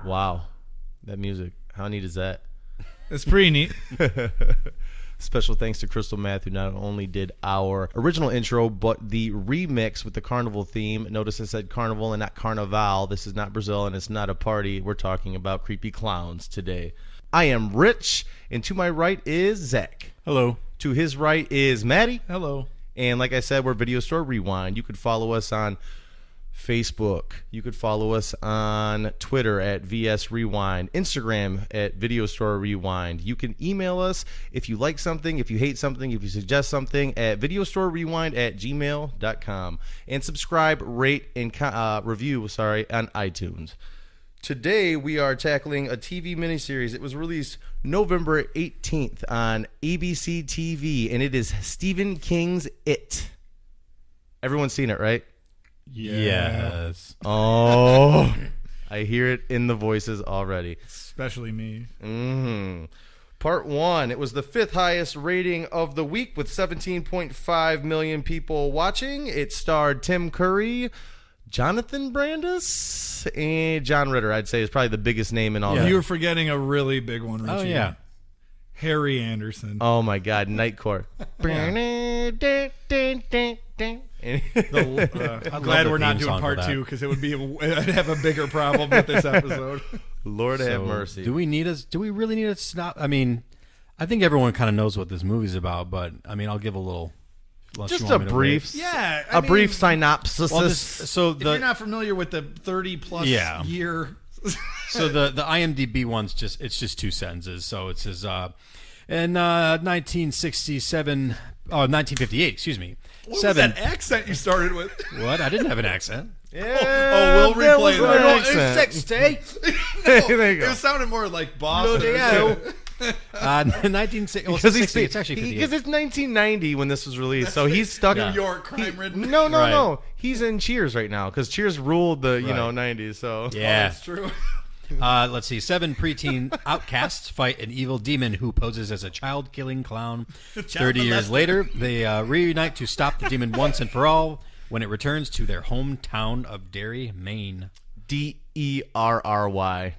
Wow. That music. How neat is that? It's pretty neat. Special thanks to Crystal Math, who not only did our original intro, but the remix with the carnival theme. Notice I said carnival and not carnival. This is not Brazil, and it's not a party. We're talking about creepy clowns today. I am Rich, and to my right is Zach. Hello. To his right is Matty. Hello. And like I said, we're Video Store Rewind. You could follow us on Facebook. You could follow us on Twitter at VS Rewind, Instagram at Video Store Rewind. You can email us if you like something, if you hate something, if you suggest something at videostorerewind@gmail.com. And subscribe, rate, and review on iTunes. Today we are tackling a TV miniseries. It was released November 18th on ABC TV, and it is Stephen King's It. Everyone's seen it, right? Yes. Oh, I hear it in the voices already. Especially me. Part 1. It was the 5th highest rating of the week with 17.5 million people watching. It starred Tim Curry, Jonathan Brandis, and John Ritter. I'd say is probably the biggest name in all that. You were forgetting a really big one, Richie. Oh, yeah. Harry Anderson. Oh, my God. Night Court. I'm glad we're not doing part 2 because I'd have a bigger problem with this episode. Lord have mercy. Do we really need a snap? I mean, I think everyone kind of knows what this movie's about, but I mean, I'll give a little. Just a brief, brief synopsis. Well, if you're not familiar with the 30-plus year. So the IMDb one's just 2 sentences. So it says in 1967, 1958, excuse me. What was that accent you started with? What? I didn't have an accent. Yeah, we'll replay that. 60. There you go. It sounded more like Boston. 1960. It's actually 58. Because it's 1990 when this was released, so he's stuck in New York, crime-ridden. No. He's in Cheers right now because Cheers ruled the 90s. So yeah, that's true. Let's see. 7 preteen outcasts fight an evil demon who poses as a child-killing clown. 30 years later, they reunite to stop the demon once and for all when it returns to their hometown of Derry, Maine. Derry,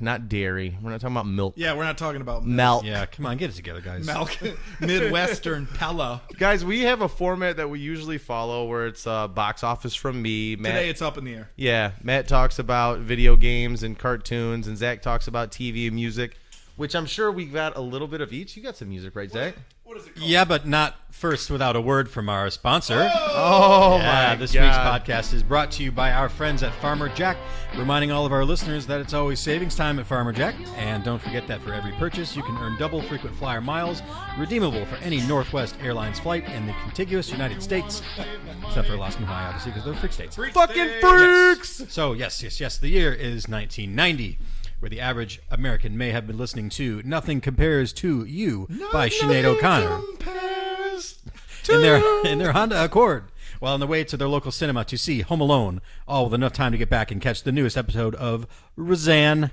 not dairy. We're not talking about milk. Yeah, we're not talking about milk. Yeah, come on, get it together, guys. Milk. Midwestern Pella. Guys, we have a format that we usually follow where it's box office from me. Matt, today it's up in the air. Yeah, Matt talks about video games and cartoons, and Zach talks about TV and music, which I'm sure we got a little bit of each. You got some music, right, Zach? What is it called? Yeah, but not first without a word from our sponsor. Oh my This God. week's podcast is brought to you by our friends at Farmer Jack, reminding all of our listeners that it's always savings time at Farmer Jack. And don't forget that for every purchase, you can earn double frequent flyer miles, redeemable for any Northwest Airlines flight in the contiguous United States, except for Alaska and Hawaii, obviously, because they're freak states. Fucking freaks! Yes. So, yes. The year is 1990. Where the average American may have been listening to Nothing Compares to You by Sinead O'Connor in their Honda Accord while on the way to their local cinema to see Home Alone, all with enough time to get back and catch the newest episode of Roseanne.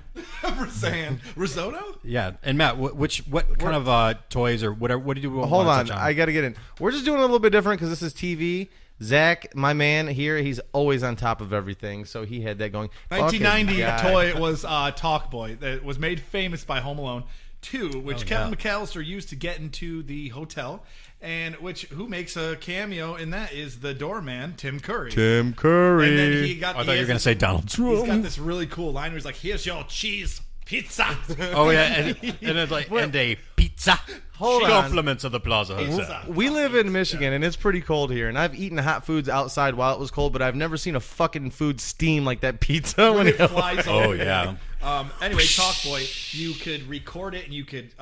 Risotto? Yeah. And Matt, what kind of toys or whatever, what do you want Hold to on, touch on? I got to get in. We're just doing it a little bit different because this is TV. Zach, my man here, he's always on top of everything, so he had that going. 1990 toy was Talk Boy that was made famous by Home Alone 2, which Kevin McAllister used to get into the hotel, and who makes a cameo in that is the doorman, Tim Curry. Tim Curry. And then he got. I thought you were going to say Donald Trump. He's got this really cool line where he's like, "Here's your cheese pizza." Oh yeah, and it's like and a pizza. Hold on. Compliments of the Plaza Hotel. We live in Michigan, and it's pretty cold here, and I've eaten hot foods outside while it was cold, but I've never seen a fucking food steam like that pizza when it flies. Oh yeah. Anyway, Talk Boy, you could record it, and you could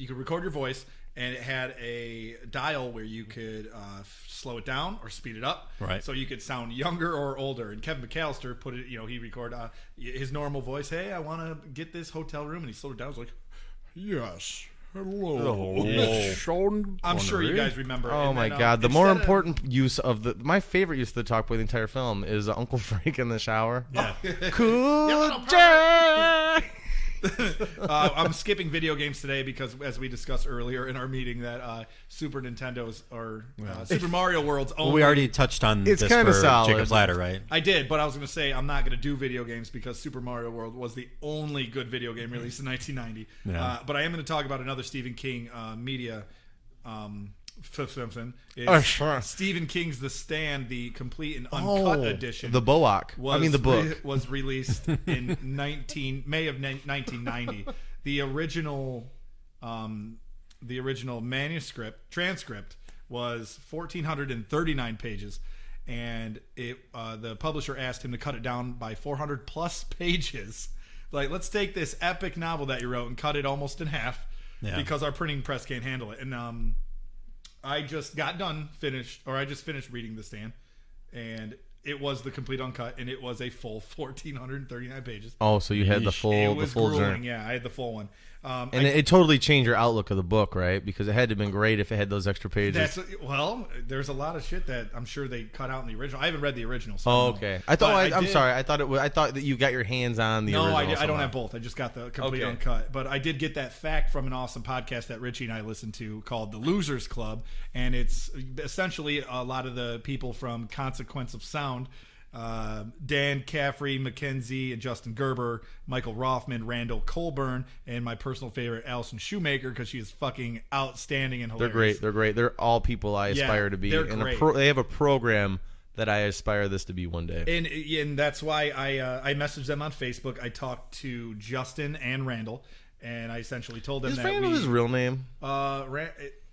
record your voice, and it had a dial where you could slow it down or speed it up, right? So you could sound younger or older. And Kevin McAllister put it, he recorded his normal voice. Hey, I want to get this hotel room, and he slowed it down. It was like, yes. Hello. I'm sure you guys remember. Oh my God! The more important use of my favorite use of the Talk Boy the entire film is Uncle Frank in the shower. Yeah. Cool Jack. I'm skipping video games today because, as we discussed earlier in our meeting, that Super Nintendo's or Super Mario World's only. Well, we already touched on It's this kinda for solid. Jacob's Ladder, right? I did, but I was going to say I'm not going to do video games because Super Mario World was the only good video game released in 1990. Yeah. But I am going to talk about another Stephen King media. Simpson is Sure. Stephen King's The Stand, the complete and uncut edition. The Boak. The book. Was released in May of 1990. The original transcript was 1,439 pages, and the publisher asked him to cut it down by 400 plus pages. Like, let's take this epic novel that you wrote and cut it almost in half because our printing press can't handle it. And I just finished reading The Stand, and it was the complete uncut, and it was a full 1,439 pages. Oh, so you had the full, It was the full grueling. journey. Yeah, I had the full one. And it totally changed your outlook of the book, right? Because it had to have been great if it had those extra pages. There's a lot of shit that I'm sure they cut out in the original. I haven't read the original. So Oh, okay. I'm sorry. I thought that you got your hands on the original. No, I don't somehow. have both. I just got the complete uncut. But I did get that fact from an awesome podcast that Richie and I listened to called The Losers Club, and it's essentially a lot of the people from Consequence of Sound. Dan Caffrey, Mackenzie, and Justin Gerber, Michael Rothman, Randall Colburn, and my personal favorite, Allison Shoemaker, because she is fucking outstanding and hilarious. They're great. They're all people I aspire to be. They're and great. They have a program that I aspire this to be one day. And that's why I messaged them on Facebook. I talked to Justin and Randall, and I essentially told them Is that Randall his real name?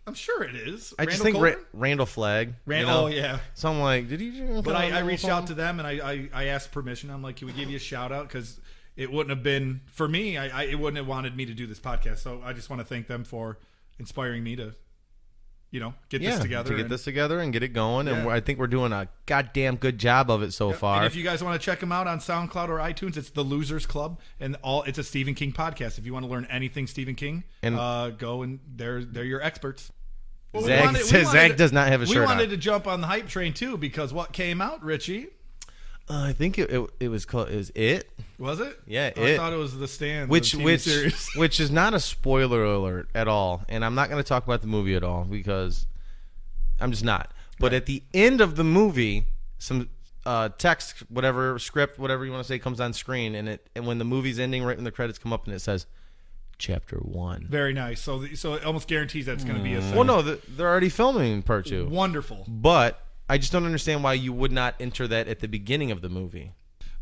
I'm sure it is. I just think Randall Flagg. Oh, yeah. So I'm like, did he? But I reached out to them, and I asked permission. I'm like, can we give you a shout out? Because it wouldn't have been, for me, it wouldn't have wanted me to do this podcast. So I just want to thank them for inspiring me to, get this together. To get this together and get it going. And I think we're doing a goddamn good job of it so far. And if you guys want to check them out on SoundCloud or iTunes, it's The Losers Club. And it's a Stephen King podcast. If you want to learn anything Stephen King, go and they're your experts. Well, Zach does not have a shirt on. We wanted to jump on the hype train, too, because what came out, Richie? I think it was called. Is it? Was it? Yeah, I thought it was The Stand, which series. Which is not a spoiler alert at all, and I'm not going to talk about the movie at all because I'm just not. But at the end of the movie, some text, whatever script, whatever you want to say, comes on screen, and when the movie's ending, right when the credits come up, and it says Chapter 1. Very nice. So it almost guarantees that it's going to be a second. Well, no, they're already filming part 2. Wonderful. But I just don't understand why you would not enter that at the beginning of the movie.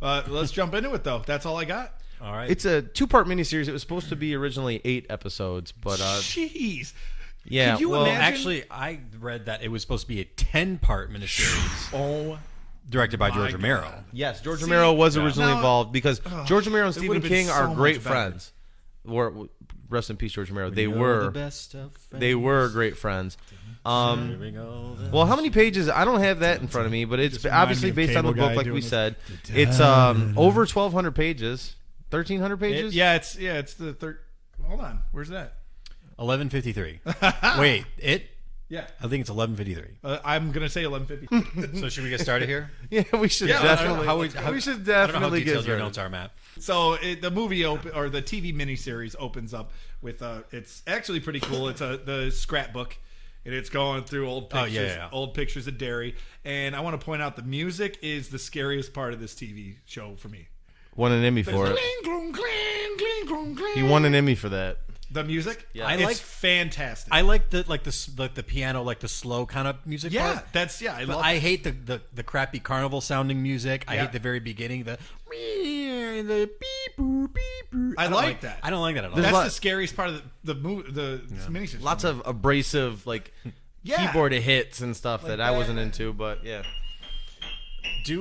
Let's jump into it, though. That's all I got. All right. It's a 2-part miniseries. It was supposed to be originally 8 episodes, but jeez. Yeah. Could you well, imagine? actually, I read that it was supposed to be a 10-part miniseries. Directed by George Romero. Yes, George Romero was originally involved because George Romero and Stephen would've been King so are much great better. friends. Rest in peace, George Romero. They You're were the best of friends. They were great friends. Well, how many pages? I don't have that in front of me, but it's obviously based on the book, like we said. It's over 1,200 pages, 1,300 pages. It's the third. Hold on, where's that? 11:53. Wait, Yeah, I think it's 11:53. I'm gonna say 11:50. So should we get started here? Yeah, we should Yeah, definitely. We should definitely get detailed your started. notes are, Matt. So the movie or the TV miniseries opens up with it's actually pretty cool. It's the scrapbook, and it's going through old pictures, old pictures of Derry. And I want to point out the music is the scariest part of this TV show for me. Won an Emmy for it. He won an Emmy for that. The music, Yeah. it's fantastic. I like the piano, like the slow kind of music. part. I love. I hate the crappy carnival sounding music. I Yeah. hate the very beginning. The beep boop beep boop. I like that. I don't like that at all. That's lot- the scariest part of the movie. The miniseries. Lots of abrasive keyboard hits and stuff that I wasn't into, but yeah.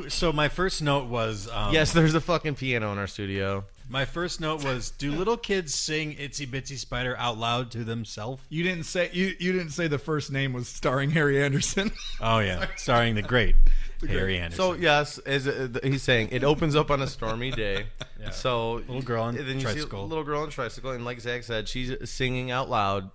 So my first note was Yes, there's a fucking piano in our studio. My first note was: do little kids sing "Itsy Bitsy Spider" out loud to themselves? You didn't say you didn't say the first name was starring Harry Anderson. Oh yeah, starring the great Harry Anderson. So yes, as he's saying, it opens up on a stormy day. Yeah. So Little girl on then you see a tricycle. little girl on a tricycle, and like Zach said, she's singing out loud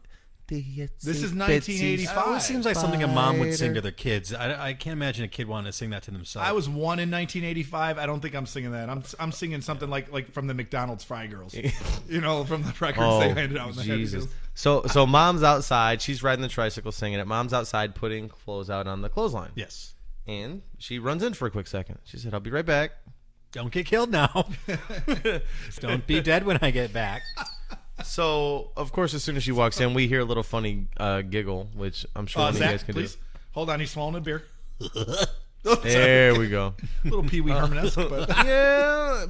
This is 1985. It seems like something a mom would sing to their kids. I can't imagine a kid wanting to sing that to themselves. I was 1 in 1985. I don't think I'm singing that. I'm singing something like from the McDonald's Fry Girls. From the records they handed out. In the Jesus. So mom's outside. She's riding the tricycle singing it. Mom's outside putting clothes out on the clothesline. Yes. And she runs in for a quick second. She said, I'll be right back. Don't get killed now. Don't be dead when I get back. So, of course, as soon as she walks in, we hear a little funny giggle, which I'm sure one of you guys can please. Hold on, he's swallowing a beer. do. There we go. A little Pee Wee Herman-esque, but Yeah,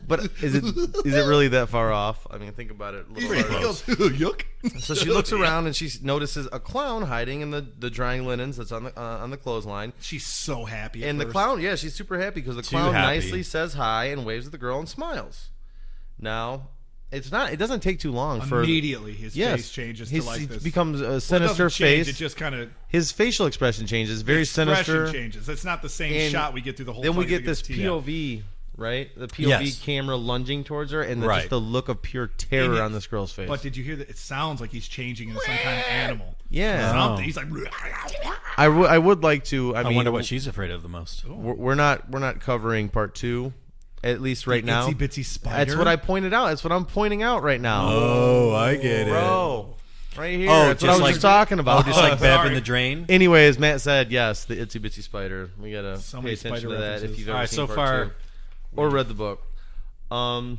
but is it really that far off? I mean, think about it a little he harder. goes, yuck. So she looks around and she notices a clown hiding in the drying linens that's on the clothesline. She's so happy. And the clown, yeah, she's super happy because the clown nicely says hi and waves at the girl and smiles. Now, it doesn't take too long for immediately his face changes to like he this. becomes a sinister change, face. it just kind of his facial expression changes, very sinister. Changes. It's not the same shot we get through the whole. Then we fight. get this POV, right? The POV camera lunging towards her, and just the look of pure terror on this girl's face. But did you hear that? It sounds like he's changing into some kind of animal. Yeah, something. He's like. I would like to. I mean, wonder what she's afraid of the most. We're not covering part 2. At least right now. Itsy bitsy spider. That's what I pointed out. That's what I'm pointing out right now. Oh, I get it. Bro. Right here. Oh, That's what I was just talking about. Just like Bev in the drain? Anyways, Matt said, yes, the itsy bitsy spider. We got to pay attention to that references. if you've All ever right, seen so part far 2. Or read the book. Mom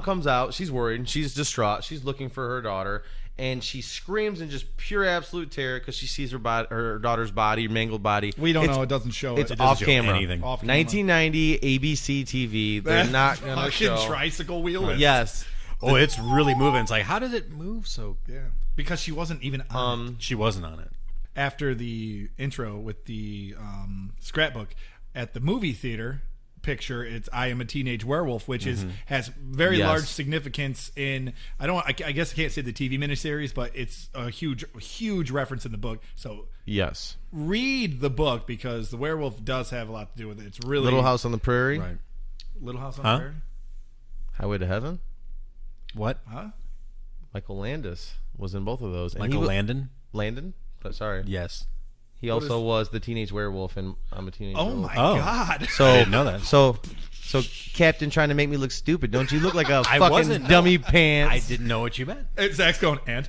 comes out. She's worried. She's distraught. She's looking for her daughter. And she screams in just pure absolute terror because she sees her daughter's body, mangled body. We don't know. It doesn't show it. It's off camera. Anything. Off camera. 1990 ABC TV. They're not going to show. Tricycle wheel. Yes. Oh, it's really moving. It's like, how did it move so? Yeah. Because she wasn't even on it. She wasn't on it. After the intro with the scrapbook at the movie theater picture, it's I Am a Teenage Werewolf, which has very large significance in I guess I can't say the TV miniseries, but it's a huge reference in the book. So yes, read the book because the werewolf does have a lot to do with it. It's really Little House on the Prairie, Right. Little House on the Prairie. Highway to Heaven. What? Huh? Michael Landis was in both of those. And Michael Landon? Landon? But sorry. Yes. He also was the teenage werewolf in I'm a Teenage Werewolf. My God. So I didn't know that. So Captain trying to make me look stupid. Don't you look like a fucking wasn't, dummy no. pants? I didn't know what you meant. Zach's going, and?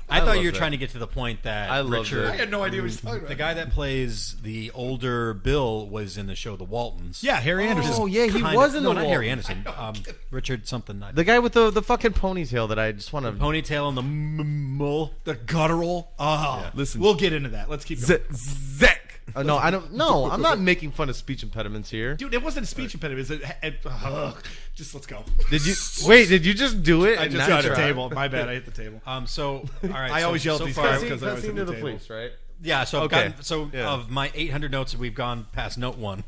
I thought love you were that. trying to get to the point that I love Richard, that. I had no idea what he was talking about. the guy that plays the older Bill, was in the show The Waltons. Yeah, Harry Anderson. Oh yeah, he Kind was of, in no, the not Wall. Harry Anderson. Richard something. The guy with the fucking ponytail that I just want to. Ponytail and the mole. The guttural. Oh, Listen. we'll get into that. Let's keep going. Zach. No, I don't. No, I'm not making fun of speech impediments here. Dude, it wasn't a speech impediment. Just let's go. Did you wait? Did you just do it? I and just not hit the try? table. My bad. I hit the table. So all right. I always yell at these far, guys because I always hit to the the table. police, right? Yeah. So I've Okay. gotten, Yeah. of my 800 notes, we've gone past note 1.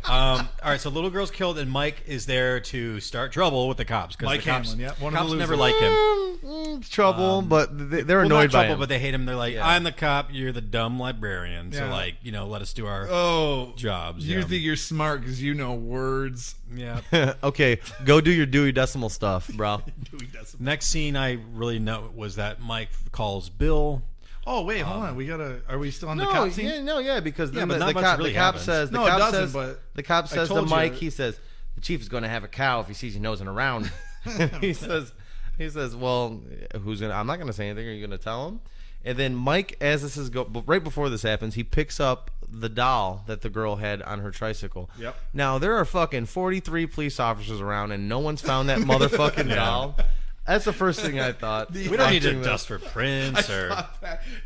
All right. So little girl's killed, and Mike is there to start trouble with the cops. Mike the cops, Hanlon, yeah, one of the cops never losers. like him. Trouble, but they're Well, annoyed not by trouble, him. but they hate him. They're like, Yeah. I'm the cop, you're the dumb librarian. So Yeah. let us do our jobs. You yeah. think you're smart because you know words. Yeah. Okay, go do your Dewey Decimal stuff, bro. Next scene I really know was that Mike calls Bill. Oh wait, hold on. Are we still on the No, cop scene? because then but not the much cop, really the cop happens. says the No, it cop doesn't, says but the cop I says to told Mike, you. he says the chief is going to have a cow if he sees you nosing around. he says, well, who's gonna? I'm not going to say anything. Are you going to tell him? And then Mike, as this is right before this happens, he picks up the doll that the girl had on her tricycle. Yep. Now there are fucking 43 police officers around, and no one's found that motherfucking doll. That's the first thing I thought. We don't need to watching this. dust for prints or.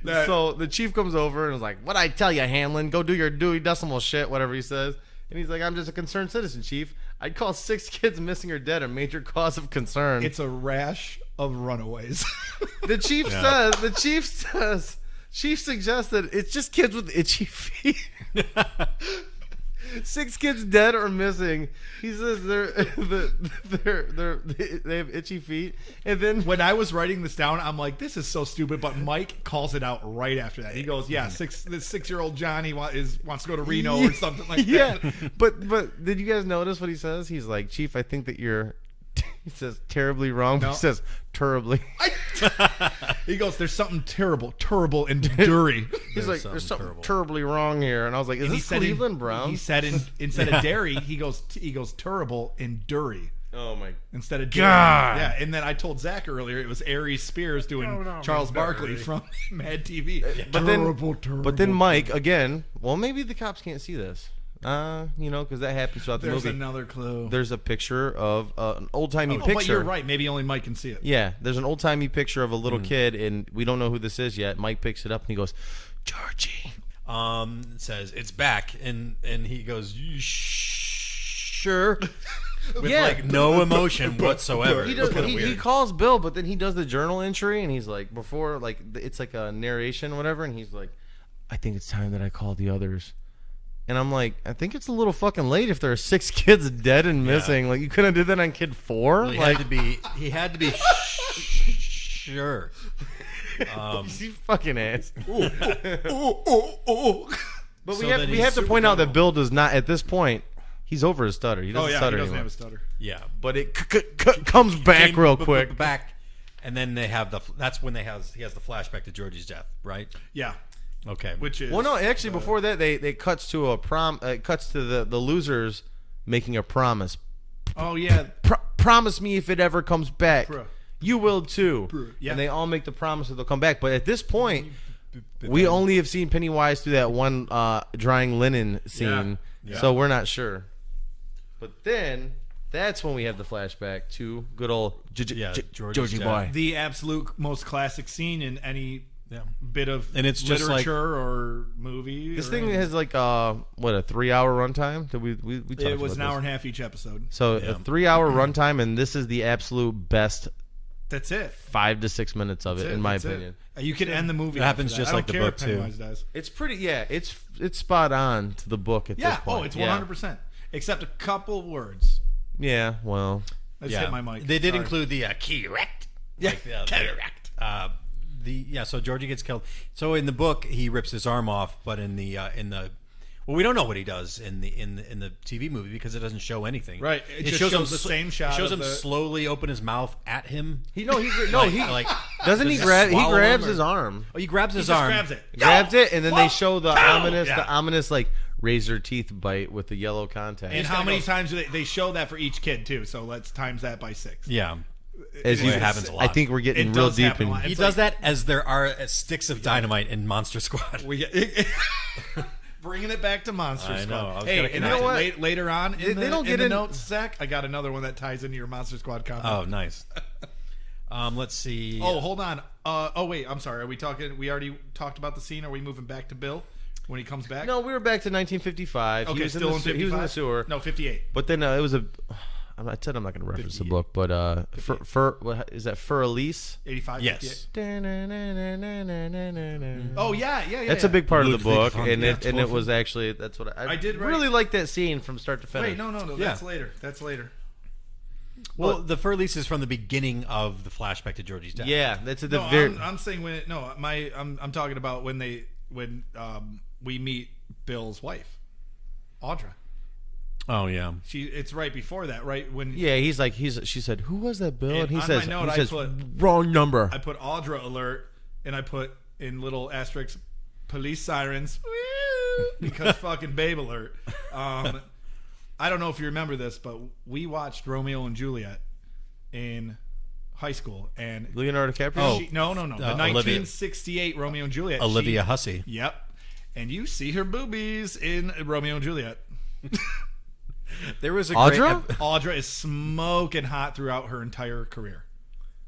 So the chief comes over and is like, "What I tell you, Hanlon? Go do your Dewey Decimal shit, whatever he says." And he's like, "I'm just a concerned citizen, chief. I'd call 6 kids missing or dead a major cause of concern." It's a rash of runaways. The chief Chief suggests that it's just kids with itchy feet. 6 kids dead or missing. He says they have itchy feet, and then When I was writing this down, I'm like, this is so stupid. But Mike calls it out right after that. He goes, "Yeah, this 6-year-old Johnny wants to go to Reno or something like that." yeah. But did you guys notice what he says? He's like, "Chief, I think that He says terribly wrong. No. He says terribly. He goes, "There's something terrible in Dury." He's like, "There's something terribly wrong here," and I was like, "Is this Cleveland Browns?" He said instead of dairy, he goes terrible in Dury. Oh my! Instead of dairy. God. Yeah, and then I told Zach earlier it was Aries Spears doing Charles Barkley from Mad TV. But then Mike again. Well, maybe the cops can't see this. Because that happens throughout the There's movie. another clue. There's a picture of an old-timey picture. But you're right. Maybe only Mike can see it. Yeah, there's an old-timey picture of a little kid, and we don't know who this is yet. Mike picks it up, and he goes, Georgie. It says, it's back. And he goes, sure. With like no emotion whatsoever. He calls Bill, but then he does the journal entry, and he's like, before, like, it's like a narration or whatever, and he's like, I think it's time that I call the others. And I'm like, I think it's a little fucking late if there are 6 kids dead and missing. Like, you couldn't have did that on kid 4? Well, he had to be sure. You fucking ass. But So we have to point out that Bill does not, at this point, he's over his stutter. He doesn't stutter he doesn't anymore. have a stutter. Yeah. But it comes back real quick. Back. And then they have that's when he has the flashback to Georgie's death, right? Yeah. Okay. Which is Well, no, actually, before that, they cuts to the losers making a promise. Oh yeah. Promise me if it ever comes back, Bruh. you will too. Yeah. And they all make the promise that they'll come back. But at this point, we only have seen Pennywise through that one drying linen scene, so we're not sure. But then that's when we have the flashback to good old Georgie boy. The absolute most classic scene in any bit of and it's just literature or movie. This thing has like a 3-hour runtime. Did we talked It was about an hour this? and a half each episode. So a 3-hour runtime, and this is the absolute best That's it. 5 to 6 minutes of it, in my opinion. You could end the movie. It happens after that. just I like don't the care book, if Pennywise does. It's pretty. Yeah, it's spot on to the book at this point. Oh, it's 100%. Except a couple words. Yeah, well, I just hit my mic. They did Sorry. include the correct. Yeah, Like, cataract. So Georgie gets killed. So in the book he rips his arm off, but in the well, we don't know what he does in the TV movie because it doesn't show anything. Right. It just shows the same shot It shows of him the- slowly open his mouth at him. he Like doesn't he does grab? He swallow grabs him or- his arm, Oh, he grabs his just arm. grabs it. grabs it, and then they show the Yeah. ominous like razor teeth bite with the yellow contact. And how many times do they show that for each kid too? So let's times that by 6. Yeah. As It happens a lot. I think we're getting It real does deep happen a in. lot. He It's does like- that as there are sticks of dynamite in Monster Squad. Bringing it back to Monster I Squad. know. I was Hey, gonna and connect you know it. what? Later on in They don't get the in- notes, Zach, I got another one that ties into your Monster Squad comment. Oh, nice. Let's see. Oh, hold on. Wait. I'm sorry. Are we talking? We already talked about the scene. Are we moving back to Bill when he comes back? No, we were back to 1955. Okay, he was still in 55. He was in the sewer. No, 58. But then it was a. I said I'm not going to reference the book, but is that Fur Elise? 85. Yes. 58. Oh yeah. That's a big part of the Ludwig book, von and it Beethoven. was actually that's what I did really like that scene from start to finish. Wait, no. Yeah. That's later. That's later. Well, the fur lease is from the beginning of the flashback to Georgie's death. Yeah, that's at the No, very. I'm saying when. No, I'm talking about when we meet Bill's wife, Audra. Oh yeah. It's right before that, right when. Yeah, she said, "Who was that, Bill?" And he on says, my note, I put- "Wrong number." I put Audra alert, and I put in little asterisks, police sirens, because fucking babe alert. I don't know if you remember this, but we watched Romeo and Juliet in high school, and Leonardo DiCaprio. no, the Olivia. 1968 Romeo and Juliet. Olivia Hussey. Yep, and you see her boobies in Romeo and Juliet. There was a Audra? great Audra is smoking hot throughout her entire career.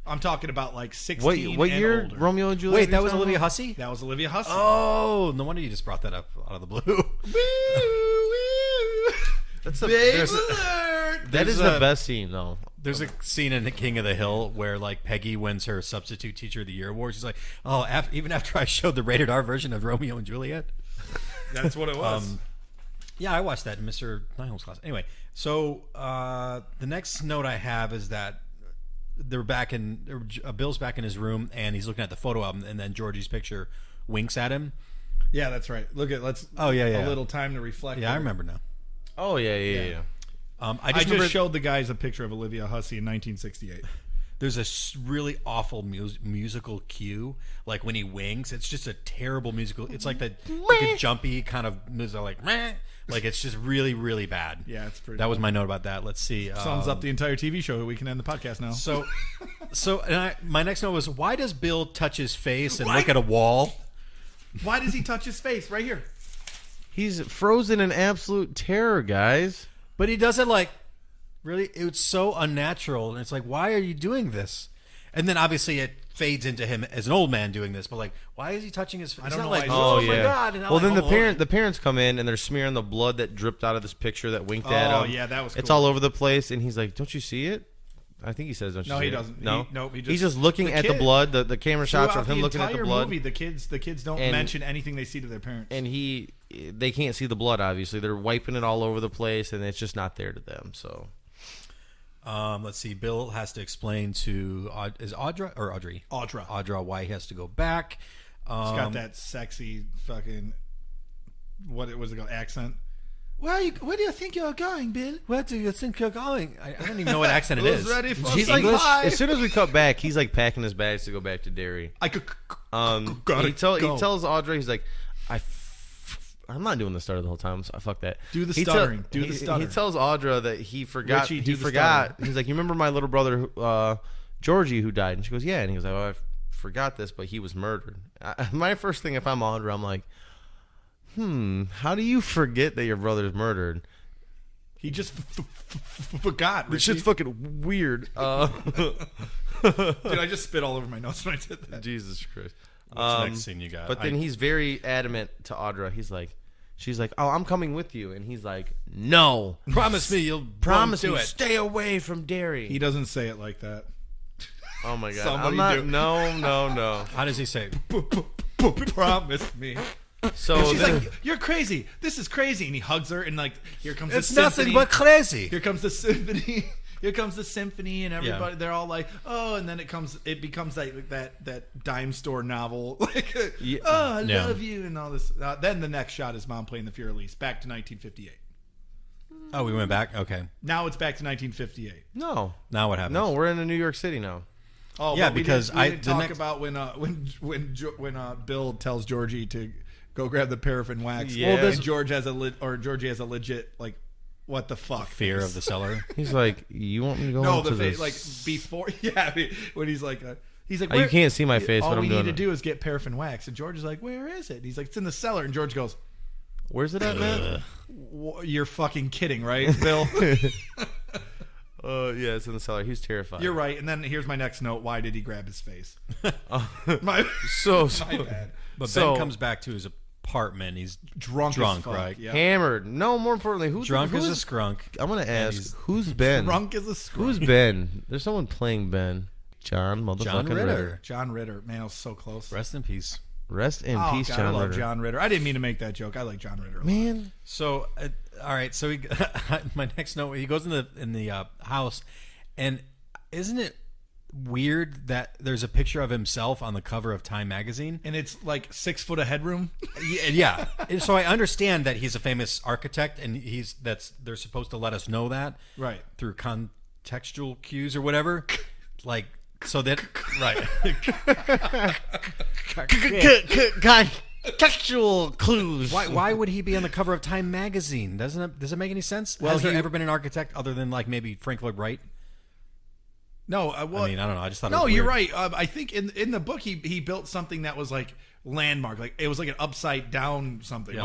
I'm talking about like 16 What and year? older. Romeo and Juliet. Wait, that are you was talking Olivia about? Hussey? That was Olivia Hussey. Oh, no wonder you just brought that up out of the blue. That's the Babe there's a- alert! that is There's the a- best scene though. There's a scene in The King of the Hill where like Peggy wins her Substitute Teacher of the Year award. She's like, "Oh, even after I showed the rated R version of Romeo and Juliet." That's what it was. Yeah, I watched that in Mr. Niles' class. Anyway, so the next note I have is that they're back in Bill's back in his room and he's looking at the photo album, and then Georgie's picture winks at him. Yeah, that's right. Look at let's. Oh, yeah. A little time to reflect. Yeah, I remember now. Oh yeah. I just showed the guys a picture of Olivia Hussey in 1968. There's a really awful musical cue, like when he wings. It's just a terrible musical. It's like a jumpy kind of music, like meh. Like it's just really, really bad. Yeah, it's pretty. That was my note about that. Let's see. Sums up the entire TV show. We can end the podcast now. My next note was, why does Bill touch his face and look at a wall? Why does he touch his face right here? He's frozen in absolute terror, guys. But he does it like. Really, it's so unnatural, and it's like, why are you doing this? And then obviously it fades into him as an old man doing this, but like, why is he touching his face? I don't know. Like, oh my God. Well, then the parents come in and they're smearing the blood that dripped out of this picture that winked at him. Oh yeah, that was. It's cool. all over the place, and he's like, "Don't you see it?" I think he says, "Don't you?" No, see he it? doesn't. No, nope. He's just looking at the blood. The camera shots of him looking at the blood. Movie, the kids don't mention anything they see to their parents, and they can't see the blood. Obviously, they're wiping it all over the place, and it's just not there to them. So. Let's see. Bill has to explain to Audra why he has to go back. He's got that sexy fucking what was it called accent. Where do you think you're going, Bill? Where do you think you're going? I don't even know what accent it is. Ready for He's English. As soon as we cut back, he's like packing his bags to go back to Derry. He tells Audrey, he's like, I'm not doing the stutter the whole time. So fuck that. Do the stuttering. Do the stutter. He tells Audra that he forgot. Richie, he forgot. He's like, you remember my little brother, Georgie, who died? And she goes, yeah. And he goes, oh, I forgot this, but he was murdered. My first thing, if I'm Audra, I'm like, how do you forget that your brother's murdered? He just forgot. This shit's fucking weird. Dude, I just spit all over my notes when I did that. Jesus Christ. What's the next scene you got? But then he's very adamant to Audra. He's like, she's like, oh, I'm coming with you. And he's like, no. Promise me you'll do it. Stay away from Derry. He doesn't say it like that. Oh, my God. Somebody do. No. How does he say? Promise me. So she's like, you're crazy. This is crazy. And he hugs her and like, here comes the symphony. It's nothing but crazy. Here comes the symphony. Here comes the symphony, and everybody, they're all like, oh, and then it becomes like that dime store novel, like, oh, I love you, and all this. Then the next shot is mom playing the Fuhrer-Lise, back to 1958. Oh, we went back? Okay. Now it's back to 1958. No. Now what happens? No, we're in New York City now. Oh, yeah, because we didn't talk about when Bill tells Georgie to go grab the paraffin wax. Yeah. Well, Georgie has a legit like, what the fuck? Fear of the cellar. He's like, you want me to go? No, into this? Like before. Yeah, when he's like, oh, you can't see my face. All what I'm we doing. need to do is get paraffin wax. And George is like, where is it? And he's like, it's in the cellar. And George goes, where's it at, man? You're fucking kidding, right, Bill? Yeah, it's in the cellar. He's terrified. You're right. And then here's my next note. Why did he grab his face? My bad. But Ben comes back to his apartment. He's drunk as fuck, right? Yep. Hammered. No, more importantly, who's drunk as a skunk? I'm gonna ask, who's Ben? Drunk as a skunk. Who's Ben? There's someone playing Ben. John Ritter. John Ritter. Man, I was so close. Rest in peace. Rest in peace, God, John I love Ritter. John Ritter. I didn't mean to make that joke. I like John Ritter a lot. Man. So, all right. So my next note. He goes in the house, and isn't it weird that there's a picture of himself on the cover of Time magazine, and it's like 6 foot of headroom? Yeah. And so I understand that he's a famous architect, and they're supposed to let us know that, right, through contextual cues or whatever, like so that right. Contextual clues. Why would he be on the cover of Time magazine? Does it make any sense? Well, has there ever been an architect other than like maybe Frank Lloyd Wright? No, I mean, I don't know. I just thought. No, it was you're weird. right. I think in the book he built something that was like landmark. Like it was like an upside down something. Yeah,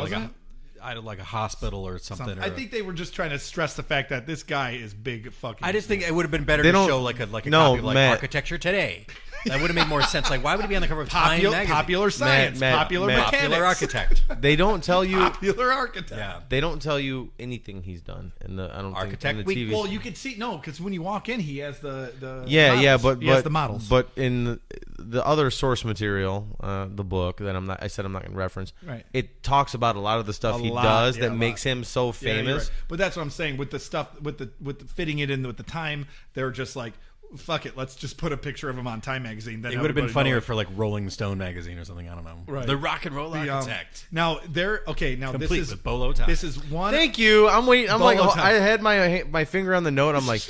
like a hospital or something. I think they were just trying to stress the fact that this guy is big fucking. I just think it would have been better to show like a copy of like Architecture Today. That would have made more sense. Like, why would he be on the cover of Time magazine? Popular science, popular mechanics. Popular architect. They don't tell you. Popular architect. Yeah. They don't tell you anything he's done in the. I don't architect. think in the TV. Well, you could see because when you walk in, he has the models. but he has the models. But in the other source material, the book that I'm not going to reference. Right. It talks about a lot of the stuff he does that makes him so famous. Right. But that's what I'm saying with the stuff with the fitting it in with the time. They're just like, fuck it, let's just put a picture of him on Time Magazine. Then It would have been everybody funnier knows. for like Rolling Stone magazine or something. I don't know. Right. The Rock and Roll The, Architect. now they're okay. Now Complete this is with bolo tie. This is one. Thank you. I'm waiting. I'm like, Bolo I tie. had my finger on the note. I'm like,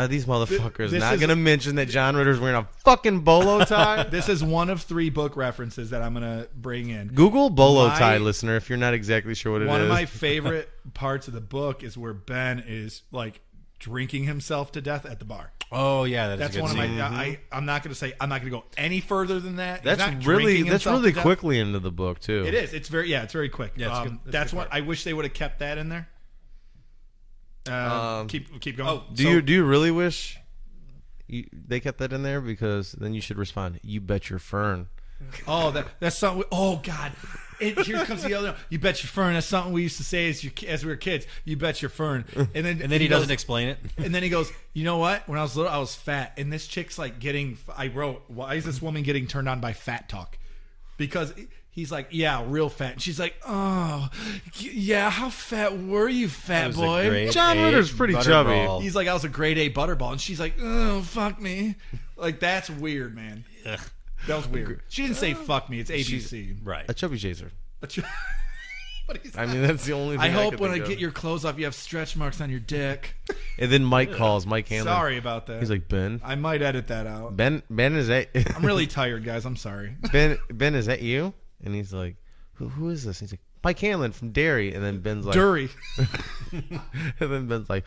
these motherfuckers This not is- gonna mention that John Ritter's wearing a fucking bolo tie. This is one of 3 book references that I'm gonna bring in. Google bolo My- tie, listener, if you're not exactly sure what it is. One of my favorite parts of the book is where Ben is like drinking himself to death at the bar. Oh yeah, that's That's a good one of scene. my. I'm not going to say. I'm not going to go any further than that. He's That's not really drinking himself to death. quickly into the book too. It is. It's very. Yeah, it's very quick. Yeah, it's good. That's a That's good what part. I wish they would have kept that in there. Keep going. oh, Do you really wish they kept that in there? Because then you should respond. You bet your fern. Oh, that's something. Oh God. Here comes the other. You bet your fern. That's something we used to say as we were kids. You bet your fern. And then he goes, doesn't explain it. And then he goes, you know what? When I was little, I was fat, and this chick's like getting. I wrote, why is this woman getting turned on by fat talk? Because he's like, yeah, real fat. And she's like, oh, yeah, how fat were you, fat was a boy? grade John A Ritter's pretty butterball. chubby. He's like, I was a grade A butterball, and she's like, oh, fuck me. Like that's weird, man. Ugh. That was weird. She didn't say fuck me. It's ABC. Right. A chubby chaser. But he's I mean, that's the only thing I hope could when I think of. get your clothes off, you have stretch marks on your dick. And then Mike calls. Mike Hanlon. Sorry about that. He's like, Ben. I might edit that out. Ben is that? I'm really tired, guys. I'm sorry. Ben, is that you? And he's like, who is this? And he's like, Mike Hanlon from Derry. And then Ben's like, Dury. and then Ben's like,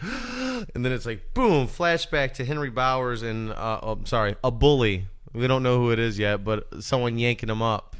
and then it's like, boom, flashback to Henry Bowers and, a bully. We don't know who it is yet, but someone yanking him up.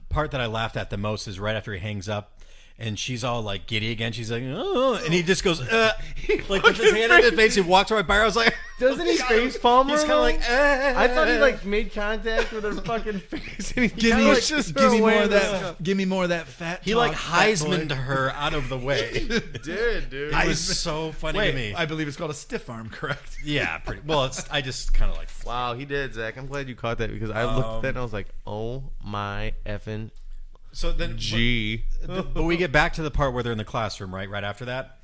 Part that I laughed at the most is right after he hangs up, and she's all like giddy again. She's like, oh, and he just goes, like with his hand in his face. He walks right by her. I was like, Doesn't he face palm her? he's kind of like, I thought he like made contact with her fucking face. And he Give kinda, me, like, just give me her more away of with that. Give me more of that fat. he talk, like fat Heisman'd boy. her out of the way. Dude. It was so funny Wait, to me. I believe it's called a stiff arm, correct? Yeah, pretty well. I just kind of like. Wow, he did, Zach. I'm glad you caught that because I looked at that and I was like, oh my effing So then, G. but we get back to the part where they're in the classroom, right? Right after that,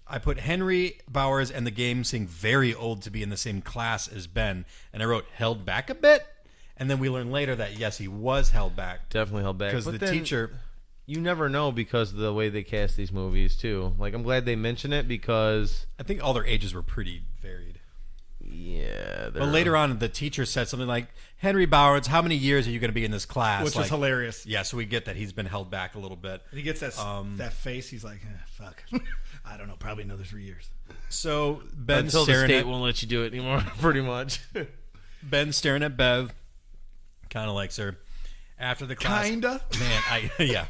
I put Henry Bowers and the game seem very old to be in the same class as Ben, and I wrote held back a bit, and then we learn later that yes, he was held back Definitely held back. because But the then teacher. You never know because of the way they cast these movies too. Like I'm glad they mention it because I think all their ages were pretty varied. yeah. But later on, the teacher said something like, Henry Bowers, how many years are you going to be in this class? Which like, was hilarious. Yeah, so we get that he's been held back a little bit. And he gets that face. He's like, fuck. I don't know. Probably another 3 years. So Ben's until the staring state at won't let you do it anymore. Pretty much. Ben's staring at Bev, kind of likes her. After the class, Kinda. Man, yeah.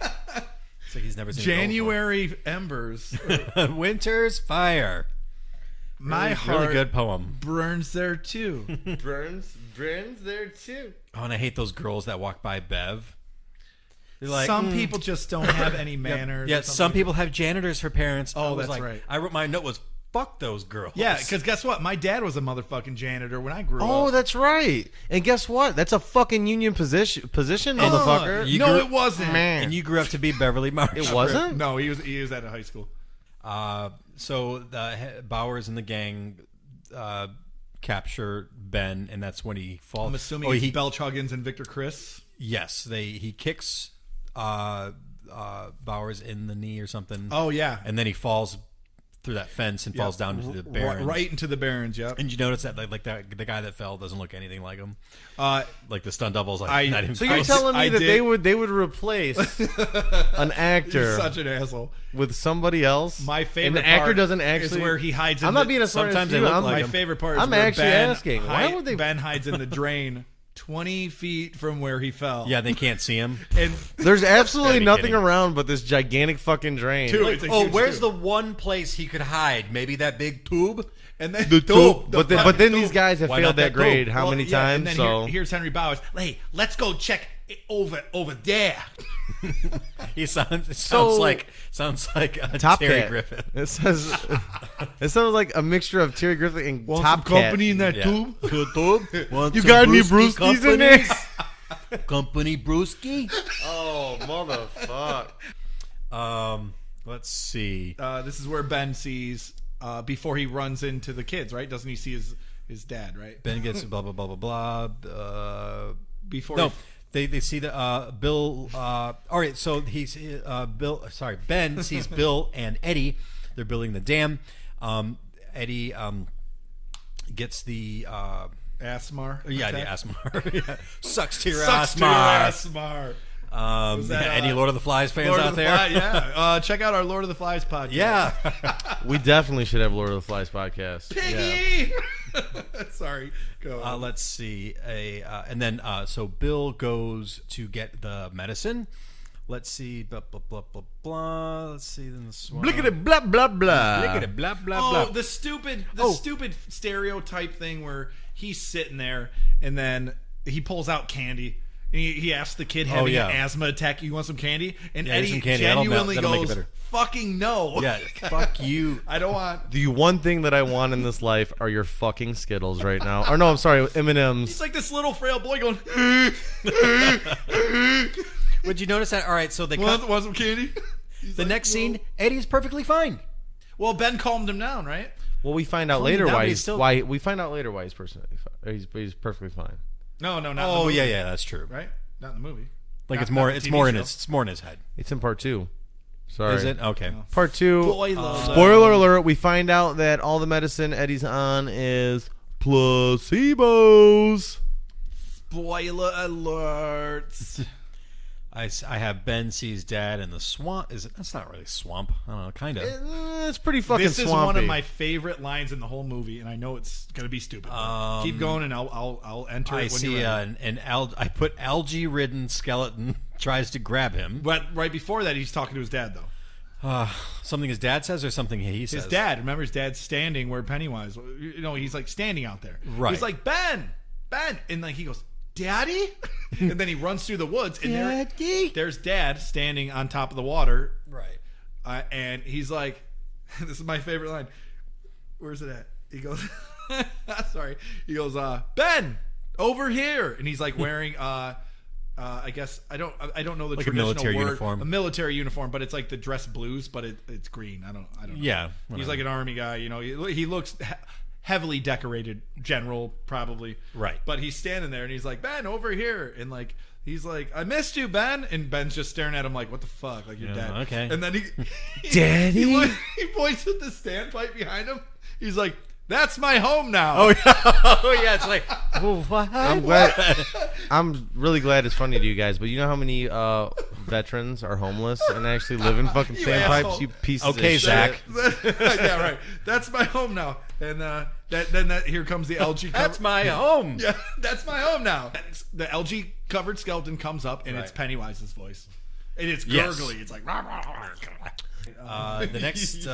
It's like he's never seen a girl January embers. before. Winter's fire. My Really- heart really good poem. burns there too. Burns there too. Oh, and I hate those girls that walk by Bev. They're like, Some people just don't have any manners. yeah, or some something. people have janitors for parents. Oh, I was that's like, right. I wrote my note was fuck those girls. Yeah, because guess what? My dad was a motherfucking janitor when I grew Oh, up. that's right. And guess what? That's a fucking union position, motherfucker. You no, grew- it wasn't. Man. and you grew up to be Beverly Marsh. It wasn't? No, he was at a high school. So Bowers and the gang capture Ben, and that's when he falls. I'm assuming it's Belch Huggins and Victor Chris. Yes, he kicks Bowers in the knee or something. Oh yeah, and then he falls through that fence and falls down into the Barrens. Right into the Barrens. Yep. And you notice that like that the guy that fell doesn't look anything like him. Like the stunt double's like not even So you're close. telling me I that did- they would replace an actor You're such an asshole. with somebody else? My favorite and the actor part doesn't actually is where he hides. In I'm not the, being as smart sometimes as they you. look I'm, like My him. favorite part is I'm where actually Ben asking, why would they- Ben hides in the drain 20 feet from where he fell. Yeah, they can't see him. and There's absolutely Gotta be nothing kidding. around but this gigantic fucking drain. Dude, it's a Oh, huge where's tube. the one place he could hide? Maybe that big tube. And then But then these guys have Why failed not that that grade dope? how many And times? then So here's Henry Bowers. Hey, let's go check it over there. He sounds So- like a Top Terry Cat. Griffin. It says it sounds like a mixture of Terry Griffin and Want Top some Cat. company in that Yeah. tube? You got any brewskis in there? Company brewski. Oh motherfuck! Let's see. This is where Ben sees before he runs into the kids. Right? Doesn't he see his dad, right? Ben gets blah blah blah blah blah. Before No, they see the Bill. All right, so he's Bill. Sorry, Ben sees Bill and Eddie. They're building the dam. Eddie gets the Asmar. yeah, the Asmar. Yeah. Sucks to your Sucks to your Asmar. Asmar. Any Lord of the Flies fans Lord out of the there? Flies, yeah. Check out our Lord of the Flies podcast. Yeah. We definitely should have Lord of the Flies podcast. Piggy! Sorry. Go on. Let's see. And then so Bill goes to get the medicine. Let's see. Blah, blah, blah, blah, blah. Let's see. Then the swamp. Blickety blah blah blah. Blickety blah, blah, Oh, blah. the stupid stereotype thing where he's sitting there and then he pulls out candy. And he asks the kid having an asthma attack, "You want some candy?" And Eddie some candy. genuinely That'll make it goes, better. "Fucking no." Yeah, fuck you. I don't want. The one thing that I want in this life are your fucking Skittles right now. Or no, I'm sorry, M&M's. He's like this little frail boy going, Would you notice that? All right, so they cut want some candy? the next scene. Eddie's perfectly fine. Well, Ben calmed him down, right? Well, we find out Calm later down, but why he's still- we find out later why he's personally fine. He's perfectly fine. No, not in the Oh movie, yeah, that's true. right? Not in the movie. Like Not- it's more. not the It's TV more in show. his. It's more in his head. It's in part 2. Sorry. Is it okay? Part 2. Spoiler alert, we find out that all the medicine Eddie's on is placebos. Spoiler alerts. I have Ben sees Dad in the swamp. Is it? That's not really swamp. I don't know. Kind of. It's pretty fucking This is swampy. one of my favorite lines in the whole movie, and I know it's gonna be stupid. Keep going, and I'll enter it I when see you're ready. I put algae-ridden skeleton tries to grab him. But right before that, he's talking to his dad, though. Something his dad says or something he says. His dad. Remember, his dad's standing where Pennywise. He's like standing out there. Right. He's like, Ben, and like he goes, Daddy, and then he runs through the woods, and there's Dad standing on top of the water. Right. And he's like, this is my favorite line. Where's it at? He goes, sorry. He goes, Ben, over here. And he's like wearing, I guess, I don't know the Like a traditional military word. uniform. A military uniform, but it's like the dress blues, but it's green. I don't know. Yeah. He's whatever. like an army guy, He looks heavily decorated general, probably. Right. But he's standing there and he's like, Ben, over here. And like, he's like, I missed you, Ben. And Ben's just staring at him like, what the fuck? Like, you're dead. Okay. And then Daddy? he points at the standpipe behind him. He's like, that's my home now. Oh yeah. It's like. Well, what? I'm really glad it's funny to you guys, but you know how many veterans are homeless and actually live in fucking You sandpipes? asshole. You pieces Okay, of Zach. shit. Yeah, right. That's my home now. And then here comes the LG. That's my home. Yeah, that's my home now. The LG covered skeleton comes up, and it's Pennywise's voice. And it's gurgly. Yes. It's like The next.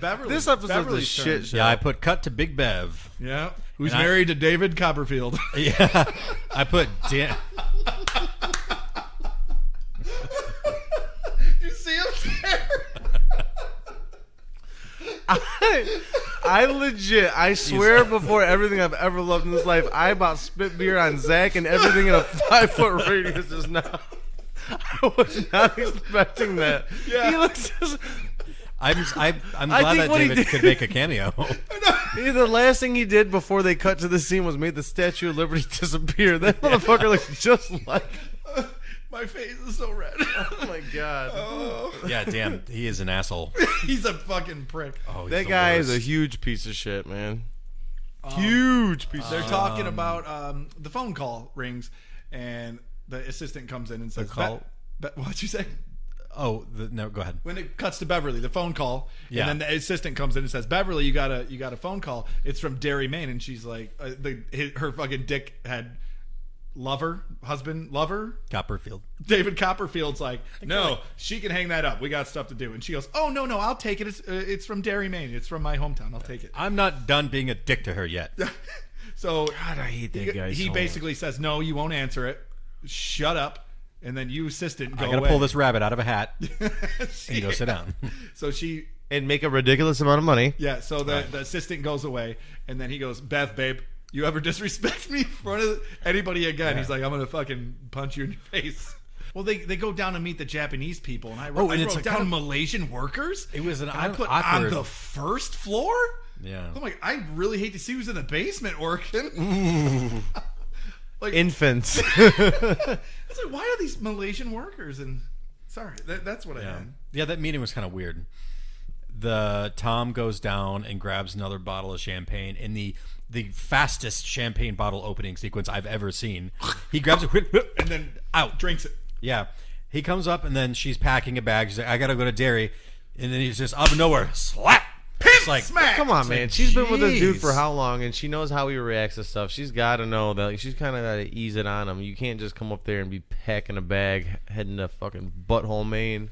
Beverly. This episode's a Beverly's shit turn. show. Yeah, I put cut to Big Bev. Yeah, who's And I- married to David Copperfield. Yeah, I put Dan. You see him there? I swear before everything I've ever loved in this life, I about spit beer on Zach and everything in a 5-foot radius just now. I was not expecting that. Yeah. He looks just... I'm glad think that what he David did- could make a cameo. The last thing he did before they cut to the scene was made the Statue of Liberty disappear. That motherfucker looks just like... My face is so red. Oh my god. Oh. Yeah, damn, he is an asshole. He's a fucking prick. Oh, he's That the guy is a worst. huge piece of shit, man. Huge piece of They're shit. talking about the phone call rings, and the assistant comes in and says, call? what'd you say? Oh, no, go ahead. When it cuts to Beverly, the phone call, Yeah. and then the assistant comes in and says, "Beverly, you got a phone call. It's from Derry, Maine." And she's like, her fucking dick had husband, lover. Copperfield. David Copperfield's like, "No, she can hang that up. We got stuff to do." And she goes, "Oh no, I'll take it. It's from Derry, Maine. It's from my hometown. I'll take it." I'm not done being a dick to her yet. So God, I hate that guy he so basically says, "No, you won't answer it. Shut up." And then you assistant go I gotta away. pull this rabbit out of a hat and go sit down. So she. and make a ridiculous amount of money. Yeah, so the assistant goes away, and then he goes, "Beth, babe, you ever disrespect me in front of anybody again?" He's like, "I'm gonna fucking punch you in your face." Well, they go down to meet the Japanese people, and I wrote, and I it's wrote a down kind Malaysian workers. It was an and I put awkward- on the first floor. Yeah. I'm like, I really hate to see who's in the basement working. Like infants. It's like, why are these Malaysian workers? And sorry, that's what I had. Yeah, that meeting was kind of weird. The Tom goes down and grabs another bottle of champagne in the fastest champagne bottle opening sequence I've ever seen. He grabs it and then out drinks it. Yeah. He comes up and then she's packing a bag. She's like, I gotta go to dairy. And then he's just out of nowhere, slap! Pimp like, smack! Come on, It's man. like, She's been with this dude jeez. for how long, and she knows how he reacts to stuff. She's got to know that. Like, she's kind of got to ease it on him. You can't just come up there and be packing a bag, heading to fucking Butthole, Maine.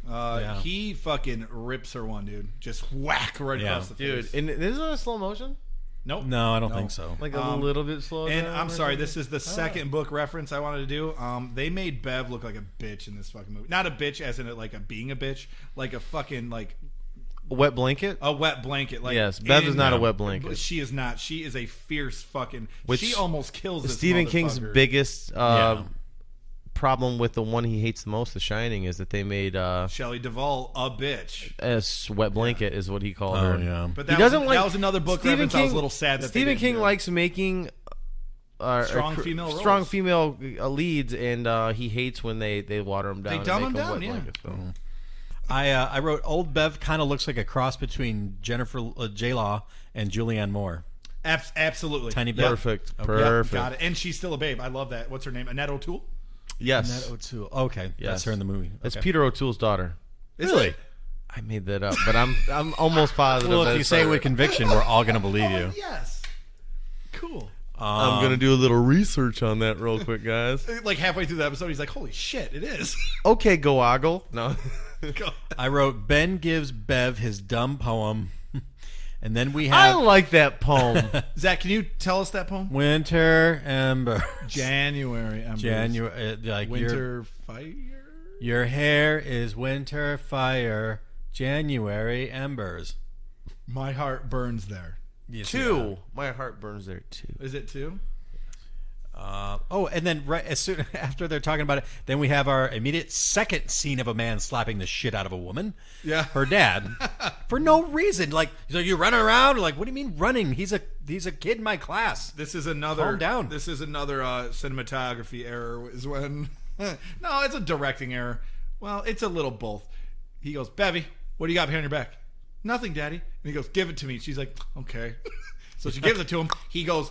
He fucking rips her one, dude. Just whack right across the face. Dude, and is it a slow motion? Nope. No, I don't think so. Like a little bit slow. And I'm sorry, this is the second book reference I wanted to do. They made Bev look like a bitch in this fucking movie. Not a bitch as in like a being a bitch, like a fucking like A wet blanket? a wet blanket. Like Yes, Bev is not a wet blanket. She is not. She is a fierce fucking. Which she almost kills this Stephen King's motherfucker. biggest problem with the one he hates the most, The Shining, is that they made Shelley Duvall a bitch. a wet blanket is what he called her. yeah. But He that, doesn't was, like that was another book Stephen reference. King, I was a little sad that Stephen they didn't King do. likes making Strong female roles. strong female leads, and he hates when they water them down. They dumb and make them wet down, yeah. blankets, so. I wrote Old Bev kind of looks like a cross between Jennifer J-Law and Julianne Moore. Absolutely. Tiny Bev. Perfect. Yep, Perfect. got it. And she's still a babe. I love that. What's her name? Annette O'Toole? Yes. Annette O'Toole. Okay, Yes. that's her in the movie. It's Okay. Peter O'Toole's daughter. Really? I made that up, but I'm almost positive. Well, that if you it's say it her. with conviction, we're all going to believe you. Yes. Cool. I'm gonna do a little research on that real quick, guys. Like halfway through the episode, he's like, holy shit, it is. Okay, go ogle. No. I wrote Ben gives Bev his dumb poem, and then we I have like that poem. Zach, can you tell us that poem? Winter Ember. January. Embers. January, like Winter fire. Your hair is winter fire. January embers. My heart burns there. You see Two. My heart burns there too. Is it two? and then right as soon after they're talking about it, then we have our immediate second scene of a man slapping the shit out of a woman. Yeah. Her dad, for no reason. Like, so you run around? Like, what do you mean running? He's a kid in my class. This is another. Calm down. This is another cinematography error. Is when no, it's a directing error. Well, it's a little both. He goes, Bevy, what do you got behind your back? Nothing, Daddy. And he goes, give it to me. She's like, okay. So she gives it to him. He goes,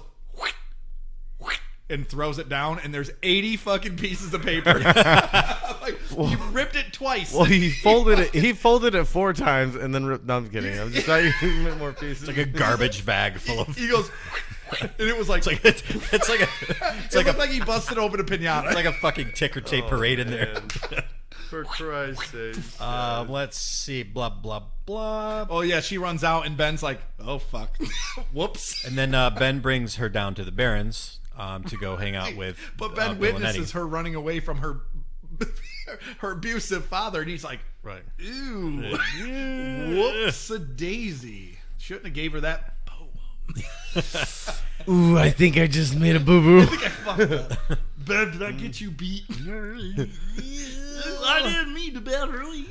and throws it down, and there's 80 fucking pieces of paper. Like, you ripped it twice. Well, he folded it. He folded it 4 times and then ripped. No, I'm kidding. I'm just trying to make more pieces. Like a garbage bag full of. He goes, and it was like, It's like like he busted open a pinata. it's like a fucking ticker tape parade in there. For Christ's sake. Let's see. Blah blah blah. Oh yeah, she runs out, and Ben's like, oh fuck, whoops. And then Ben brings her down to the Barrens to go hang out with. But Ben Bill and witnesses Eddie. her running away from her her abusive father, and he's like, Right. ew, whoops a daisy. Shouldn't have gave her that poem. Ooh, I think I just made a boo boo. I think I fucked up. Ben, did I get you beat? I didn't mean to bet early.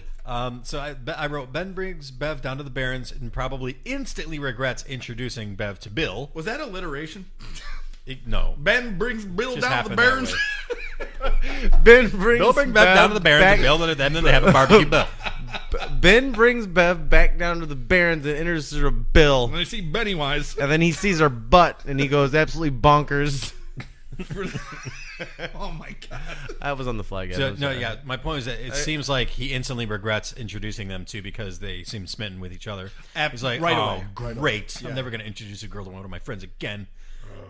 So I wrote Ben brings Bev down to the Barrens and probably instantly regrets introducing Bev to Bill. Was that alliteration? No. Ben brings Bill Just down to the happened that Barrens. way. Ben brings Bill brings Bev down to the Barrens and then they have a barbecue Bill. Ben brings Bev back down to the Barrens and introduces her to Bill. And I see Pennywise. And then he sees her butt and he goes absolutely bonkers. Oh my god. I was on the fly, guys. So, I'm no, sorry. yeah. My point is that it seems like he instantly regrets introducing them to because they seem smitten with each other. He's like, right oh, away. great. Yeah. I'm never going to introduce a girl to one of my friends again.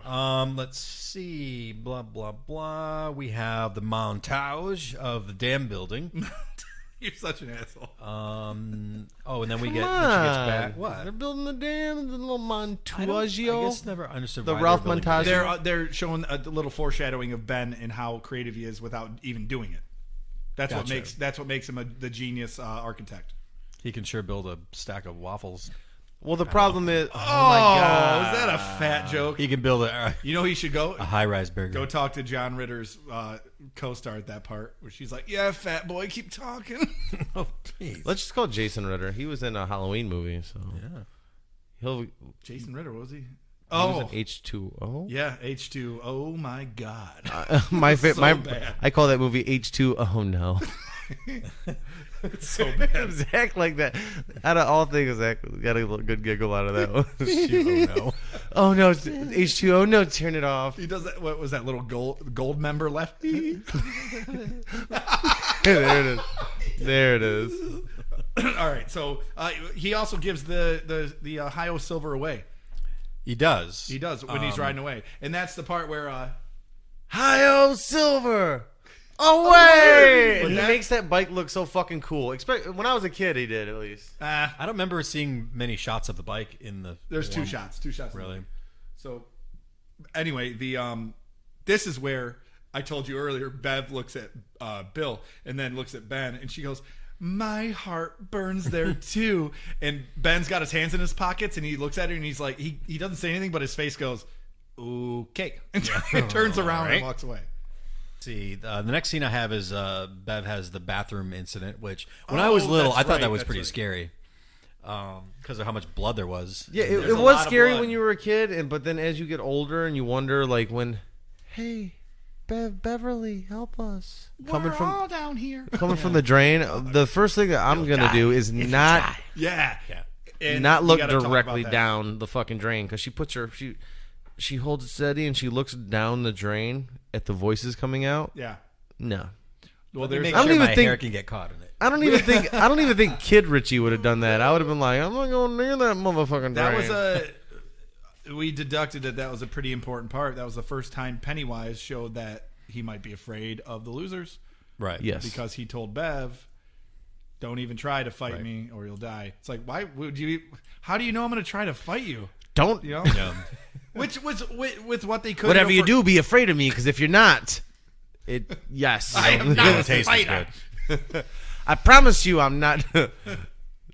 Let's see. Blah, blah, blah. We have the montage of the dam building. You're such an asshole. And then we Come get on. when she gets back. They're What? building the dam, the little I montaggio. guess never understood The why Ralph they're building montage. They're showing a little foreshadowing of Ben and how creative he is without even doing it. That's Gotcha. what makes him the genius architect. He can sure build a stack of waffles. Well, the problem is, oh my Oh, god, is that a fat joke? He can build a You know he should go high-rise burger. go talk to John Ritter's co-star at that part where she's like, "Yeah, fat boy, keep talking." Oh, jeez. let's just call Jason Ritter. He was in a Halloween movie, so Yeah. Jason Ritter, what was he? Oh, H2O. Yeah, H2. Oh my God. Bad. I call that movie H2. Oh no. It's so bad. Zach like that. Out of all things, Zach got a good giggle out of that one. Oh no. Oh no, H2. Oh no, turn it off. He does that. What was that little gold member left? There it is. There it is. All right. So he also gives the Ohio silver away. He does. He does when he's riding away, and that's the part where Hi-Yo Silver away. But He makes that bike look so fucking cool. When I was a kid, he did at least. I don't remember seeing many shots of the bike in the. There's two shots. Really. So anyway, this is where I told you earlier. Bev looks at Bill and then looks at Ben, and she goes, "My heart burns there too." And Ben's got his hands in his pockets, and he looks at her, and he's like, he doesn't say anything, but his face goes, "Okay," and turns around and walks away. See, the next scene I have is Bev has the bathroom incident, which when I was little, I thought that was pretty scary because of how much blood there was. Yeah, it was scary when you were a kid, but then as you get older and you wonder, like hey, Beverly, help us. We're all down here. Coming from the drain, the first thing that I'm going to do is not look directly down the fucking drain, because she puts she holds it steady and she looks down the drain at the voices coming out. Yeah. No. Well, I don't even think hair can get caught in it. I don't even think Kid Richie would have done that. I would have been like, I'm not going near that motherfucking drain. We deducted that was a pretty important part. That was the first time Pennywise showed that he might be afraid of the losers. Right. Yes. Because he told Bev, "Don't even try to fight me or you'll die." It's like, why would you? How do you know I'm going to try to fight you? Don't. You know? Which was with what they could. Whatever you do, be afraid of me, because if you're not, yes. I am not a taste fighter. good. I promise you, I'm not.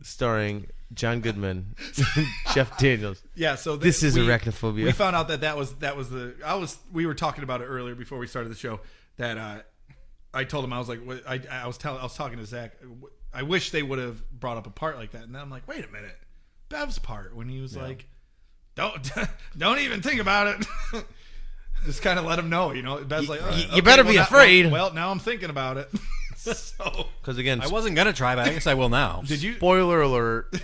Starring John Goodman, Jeff Daniels. Yeah, so this is arachnophobia. We found out that was we were talking about it earlier before we started the show. That I told him, I was like, I was talking to Zach. I wish they would have brought up a part like that, and then I'm like, wait a minute, Bev's part when he was like, don't even think about it. Just kind of let him know, Bev's like, you better be afraid. Well, now I'm thinking about it. Because again, I wasn't gonna try, but I guess I will now. Did you? Spoiler alert.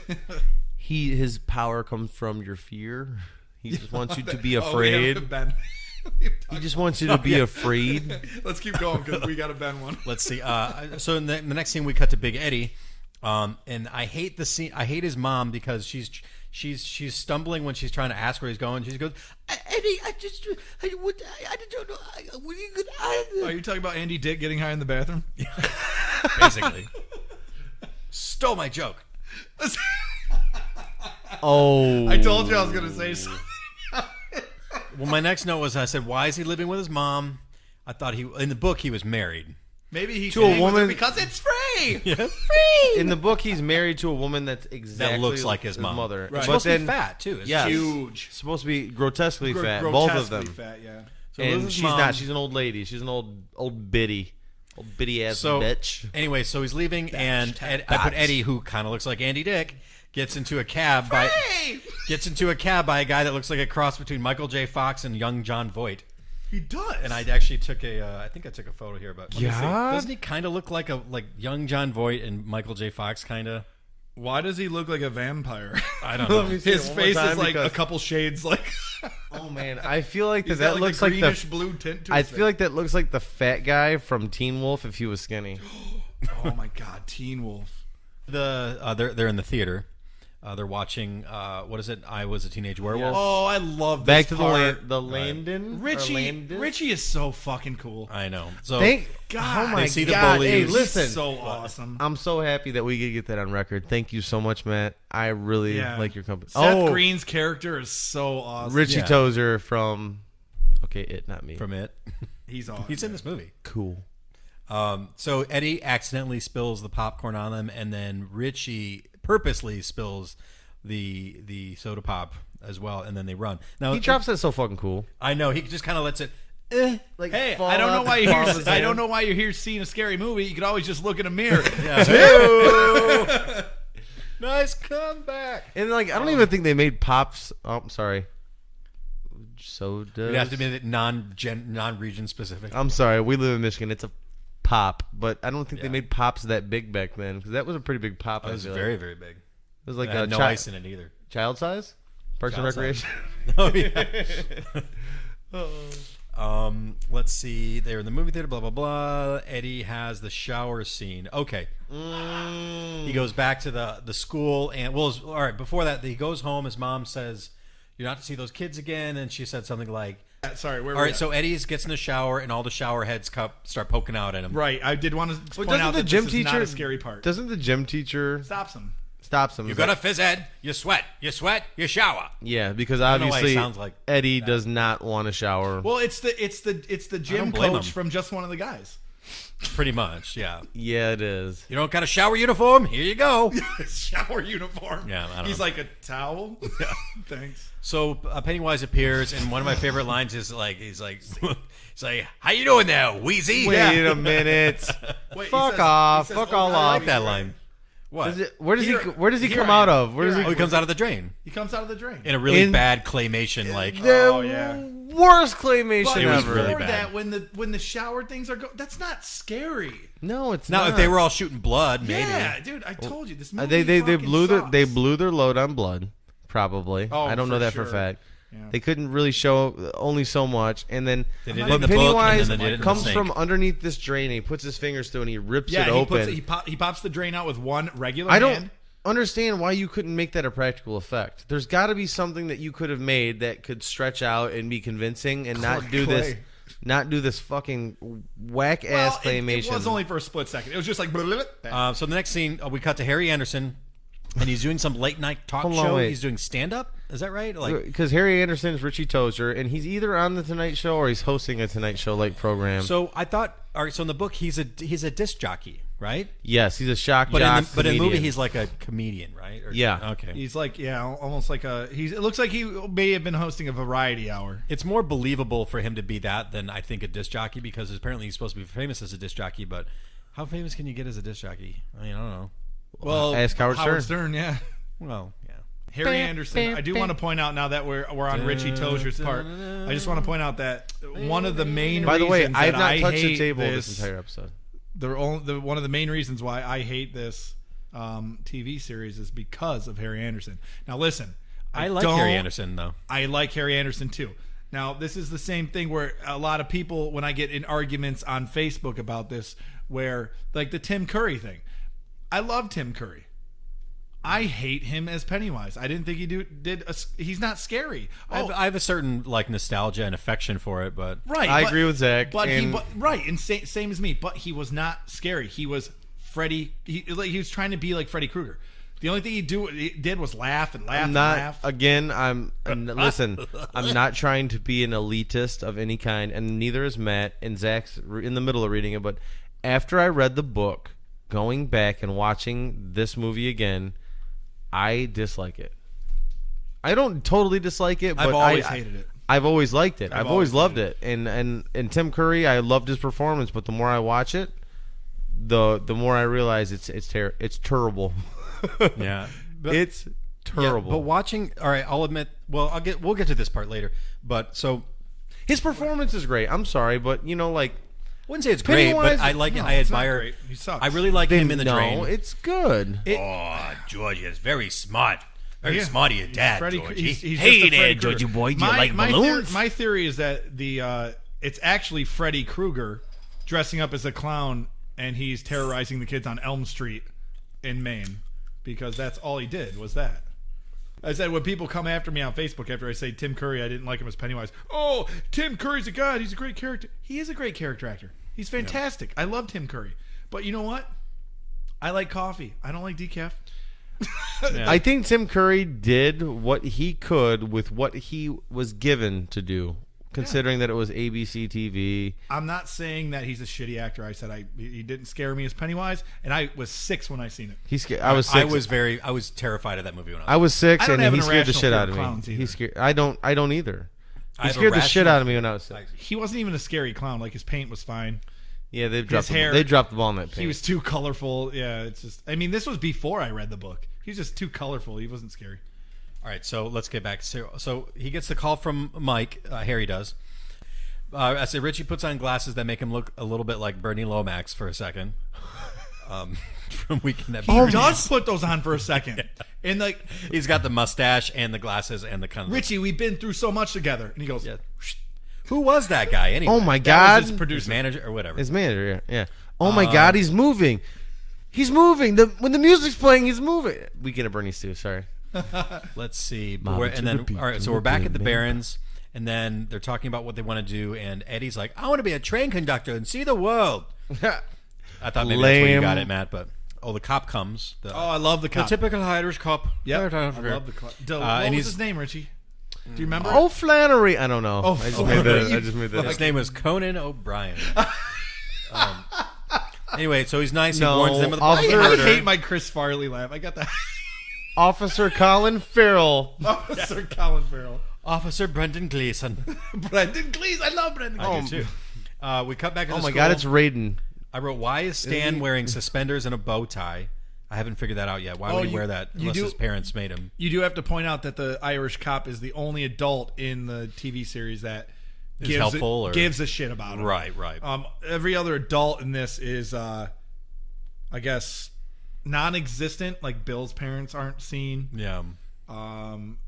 His power comes from your fear. He just wants you to be afraid. He just wants you to be afraid. Let's keep going because we got a Ben one. Let's see. So in the next scene, we cut to Big Eddie, and I hate the scene. I hate his mom because she's stumbling when she's trying to ask where he's going. She goes, "Eddie, I don't know. What are you gonna?" Are you talking about Andy Dick getting high in the bathroom? Basically, stole my joke. Oh, I told you I was gonna say something. Well, my next note was, I said, "Why is he living with his mom?" I thought in the book he was married. Maybe he's to a woman because it's free. Yeah. Free. In the book, he's married to a woman that's exactly that looks like his mom. Mother. Right. Supposed to be fat too. Yeah, huge. Supposed to be grotesquely fat. Both of them. Fat, yeah. So and she's not. She's an old lady. She's an old bitty ass bitch. Anyway, so he's leaving, and I put Eddie, who kind of looks like Andy Dick, gets into a cab by a guy that looks like a cross between Michael J. Fox and young John Voight. He does. And I actually took I think I took a photo here, but let me see. Yeah, doesn't he kind of look like young John Voight and Michael J. Fox kind of? Why does he look like a vampire? I don't know. His face is like a couple shades like. Oh man, I feel like that like looks a like greenish blue tint to I his feel face. like that looks like the fat guy from Teen Wolf if he was skinny. Oh my God, Teen Wolf. They're in the theater. They're watching. What is it? I Was a Teenage Werewolf. Oh, I love this Back to part. the Landon. Richie is so fucking cool. I know. So Thank God. Oh my They see the God! bullies. Hey, He's listen. so awesome. I'm so happy that we could get that on record. Thank you so much, Matt. I really like your company. Seth Green's character is so awesome. Richie Tozier from not me. from it. He's awesome. He's in this movie. Cool. So Eddie accidentally spills the popcorn on them, and then Richie purposely spills the soda pop as well, and then they run. Now He drops that so fucking cool. I know he just kind of lets it. Like, Hey, fall I don't know out why the you're palm of here. his I hand. don't know why you're here seeing a scary movie. You could always just look in a mirror. Nice comeback. And like, I don't even think they made Pops. Oh, I'm sorry. So does. It has to be non-region specific. I'm sorry. We live in Michigan. It's a pop, but I don't think they made Pops that big back then because that was a pretty big pop. It was very, very big. It was like no ice in it either. Child size? Parks and Recreation? Oh, yeah. Let's see. They're in the movie theater, blah, blah, blah. Eddie has the shower scene. Okay. He goes back to the school. And all right, before that, he goes home. His mom says, you're not to see those kids again. And she said something like, sorry, where all right, so Eddie gets in the shower, and all the shower heads start poking out at him. Right. I did want to point out that this is not a scary part. Doesn't the gym teacher... Stops him. You got a phys ed, you sweat, you shower. Yeah, because obviously like Eddie does not want to shower. Well, it's the gym coach from Just One of the Guys. Pretty much, yeah. Yeah, it is. You don't got a shower uniform? Here you go. Shower uniform. Yeah, I don't He's know. like a towel. Yeah. Thanks. So Pennywise appears, and one of my favorite lines is like, he's like, how you doing there, Wheezy? Wait a minute. Fuck off. Fuck all I off. like that line. What? Where does he come out of? He comes out of the drain. He comes out of the drain in a really bad claymation, like worst claymation but ever. It was really bad. That when the shower things are that's not scary. No, it's not. Now if they were all shooting blood, maybe. Yeah, dude, I told you this movie. They blew sucks. they blew their load on blood. Probably. Oh, I don't know that sure. for a fact. Yeah. They couldn't really show only so much, and then they did it when in the book, Pennywise and then they did it in comes the from underneath this drain, and he puts his fingers through and he rips it he open. He pops the drain out with one regular I hand. don't understand why you couldn't make that a practical effect. There's got to be something that you could have made that could stretch out and be convincing, and not do this fucking whack ass claymation. It was only for a split second. It was just like. So the next scene, we cut to Harry Anderson, and he's doing some late night talk show. Wait. He's doing stand up. Is that right? Like, because Harry Anderson is Richie Tozier, and he's either on the Tonight Show or he's hosting a Tonight Show like program. So I thought, all right. So in the book, he's a disc jockey, right? Yes, he's a shock But jock. but in the movie, he's like a comedian, right? Yeah. Okay. He's like almost like it looks like he may have been hosting a variety hour. It's more believable for him to be that than I think a disc jockey, because apparently he's supposed to be famous as a disc jockey. But how famous can you get as a disc jockey? I mean, I don't know. Well, ask Howard Stern. Yeah. Well, yeah. Harry Anderson. I do want to point out now that we're on Richie Tozier's part. I just want to point out that one of the main By the way, reasons I have that not I touched the hate table this entire episode. One of the main reasons why I hate this TV series is because of Harry Anderson. Now listen, I like Harry Anderson though. I like Harry Anderson too. Now this is the same thing where a lot of people, when I get in arguments on Facebook about this, where like the Tim Curry thing, I love Tim Curry. I hate him as Pennywise. I didn't think he's not scary. I have a certain like nostalgia and affection for it, but I agree with Zach. But same as me. But he was not scary. He was Freddy. He was trying to be like Freddy Krueger. The only thing he did was laugh and laugh and laugh. Again, listen, I'm not trying to be an elitist of any kind, and neither is Matt, and Zach's in the middle of reading it. But after I read the book, going back and watching this movie again, I dislike it. I don't totally dislike it, but I've always hated it. I've always liked it. I've always loved it. And Tim Curry, I loved his performance, but the more I watch it, the more I realize it's terrible. Yeah. It's terrible. Yeah, but watching, all right, I'll admit, we'll get to this part later. But so his performance is great. I'm sorry, but like, I wouldn't say it's great, but I like it. I admire. He sucks. I really like him in the drain. No, it's good. George is very smart. Very smart of your dad, George. Hey there, Georgie boy. Do you my like balloons? My theory is that it's actually Freddy Krueger dressing up as a clown, and he's terrorizing the kids on Elm Street in Maine, because that's all he did was that. I said, when people come after me on Facebook after I say Tim Curry, I didn't like him as Pennywise. Oh, Tim Curry's a god. He's a great character. He is a great character actor. He's fantastic. I love Tim Curry. But you know what? I like coffee. I don't like decaf. Yeah. I think Tim Curry did what he could with what he was given to do, considering that it was ABC TV. I'm not saying that he's a shitty actor. I said he didn't scare me as Pennywise, and I was 6 when I seen it. I was 6. I was terrified of that movie when I was 6, and he scared the irrational shit out fear of of me. clowns He scared. I don't either. I He have scared the shit irrational- out of me when I was 6. He wasn't even a scary clown. Like, his paint was fine. Yeah, they hair- dropped the ball in that paint. He was too colorful. Yeah, it's just. I mean, this was before I read the book. He's just too colorful. He wasn't scary. All right, so let's get back. So he gets the call from Mike. Harry does. I say Richie puts on glasses that make him look a little bit like Bernie Lomax for a second. From Weekend at He Bernie's. does put those on for a second. Yeah. And like, he's got the mustache and the glasses and the kind of Richie, we've been through so much together. And he goes, Yeah. Who was that guy anyway? Oh my that God! was his producer. His manager or whatever. His manager, yeah. Oh my God, he's moving. He's moving. When the music's playing, he's moving. Weekend at Bernie's too. Sorry. Let's see. Mama And then, to the all right, beat, so we're back to at the the Barrens, and then they're talking about what they want to do, and Eddie's like, I want to be a train conductor and see the world. I thought maybe that's where you got it, Matt, but the cop comes. I love the The cop. typical Irish cop. Yep. I love the cop. What and was he's- his name, Richie? Do you remember? Oh, Flannery. I don't know. Oh, I just Flannery. made that. His name was Conan O'Brien. Anyway, so he's nice. No, he warns them of the I'll I murder. hate my Chris Farley laugh. I got that. Officer Colin Farrell. Officer Colin Farrell. Officer Brendan Gleeson. Brendan Gleeson. I love Brendan I Gleeson. do too. We cut back into Oh my school. God, it's Raiden. I wrote, why is Stan wearing suspenders and a bow tie? I haven't figured that out yet. Why would he wear that unless his parents made him? You do have to point out that the Irish cop is the only adult in the TV series that gives helpful or- gives a shit about him. Right. Every other adult in this is, I guess, non-existent. Like Bill's parents aren't seen. Yeah.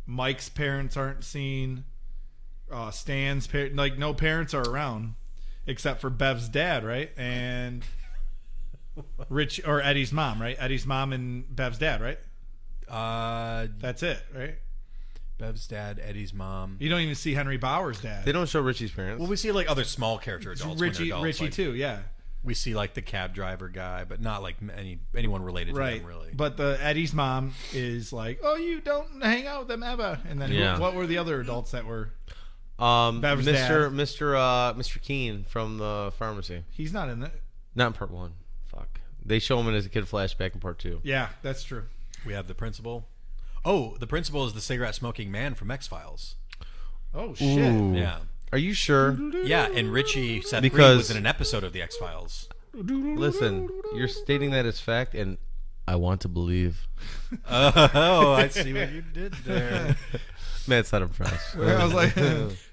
Mike's parents aren't seen. Stan's parents, like no parents are around except for Bev's dad, right? And Rich or Eddie's mom, right? Eddie's mom and Bev's dad, right? That's it, right? Bev's dad, Eddie's mom. You don't even see Henry Bauer's dad. They don't show Richie's parents. Well, we see like other small character adults. when they're adults. Richie Like, too, yeah. We see like the cab driver guy, but not like anyone related to Right. them really. But the Eddie's mom is like, oh, you don't hang out with them ever. And then Yeah. what were the other adults that were? Mr. Bev's dad. Mr. Keen from the pharmacy. He's not in that. Not in part 1. Fuck. They show him as a kid flashback in part 2. Yeah, that's true. We have the principal. Oh, the principal is the cigarette smoking man from X-Files. Oh shit! Ooh. Yeah. Are you sure? Yeah, and Richie Seth Green Because- was in an episode of the X-Files. Listen, you're stating that as fact, and I want to believe. Oh, I see what you did there. Matt's not impressed. I was like,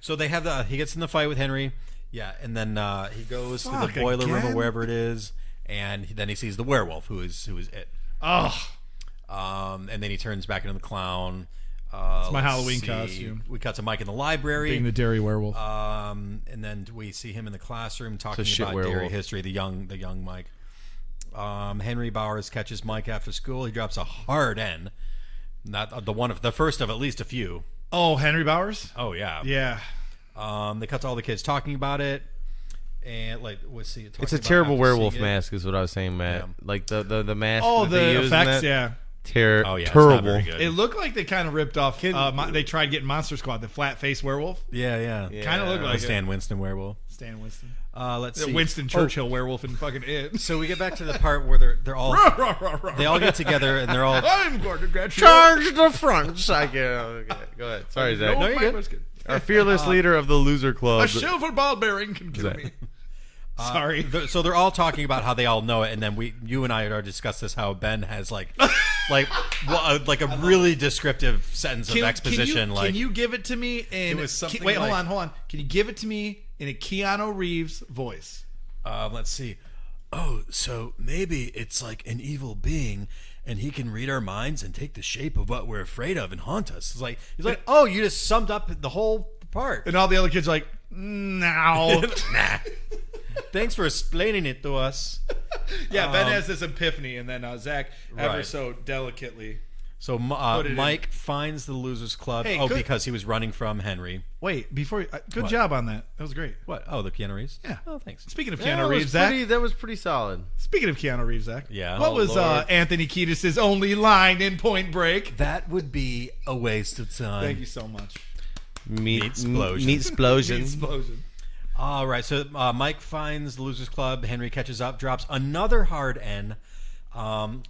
So they have he gets in the fight with Henry. Yeah, and then he goes to Fuck, the boiler room or again? wherever it is, and then he sees the werewolf, who is it. oh, And then he turns back into the clown. it's my Let's Halloween see. costume. We cut to Mike in the library. Being the dairy werewolf. And then we see him in the classroom talking shit about dairy werewolf. history. The young Mike. Henry Bowers catches Mike after school. He drops a hard N. Not the first of at least a few. Oh, Henry Bowers. Oh yeah. Yeah. They cut to all the kids talking about it, and like let's see. It's a terrible werewolf mask, is what I was saying, Matt. Yeah. Like the mask. Oh, that they the use in effects. that, Yeah. Oh yeah, terrible. It's not very good. It looked like they kind of ripped off. They tried getting Monster Squad, the flat face werewolf. yeah. Kind of looked like Stan Winston werewolf. Stan Winston. Let's see. Winston Churchill werewolf and fucking it. So we get back to the part where they're all they all get together and they're all I'm going to get you. Charge the front. Okay, go ahead. Sorry, Zach. No, you're my good. biscuit. Our fearless leader of the loser club. A silver ball bearing can kill me. Sorry. So they're all talking about how they all know it, and then you and I had already discussed this. How Ben has like a really descriptive sentence of exposition. Can you give it to me in? It was something wait, like- hold on. Can you give it to me in a Keanu Reeves voice? Let's see. Oh, so maybe it's like an evil being, and he can read our minds and take the shape of what we're afraid of and haunt us. It's like he's like, oh, you just summed up the whole part. And all the other kids are like, no. Nah. Thanks for explaining it to us. Yeah, Ben has this epiphany, and then Zach ever Right. so delicately. So it in. Mike finds the Losers Club. Hey, good- Because he was running from Henry. Wait, before good What? job on that. That was great. What? Oh, the Keanu Reeves? Yeah. Oh, thanks. Speaking of Yeah, Keanu Reeves, that was pretty solid. Speaking of Keanu Reeves, Zach. Yeah. What Oh, was Lord. Anthony Kiedis' only line in Point Break? That would be a waste of time. Thank you so much. Meat explosion. Meat explosion. Explosion. All right, so Mike finds the Losers Club. Henry catches up, drops another hard N.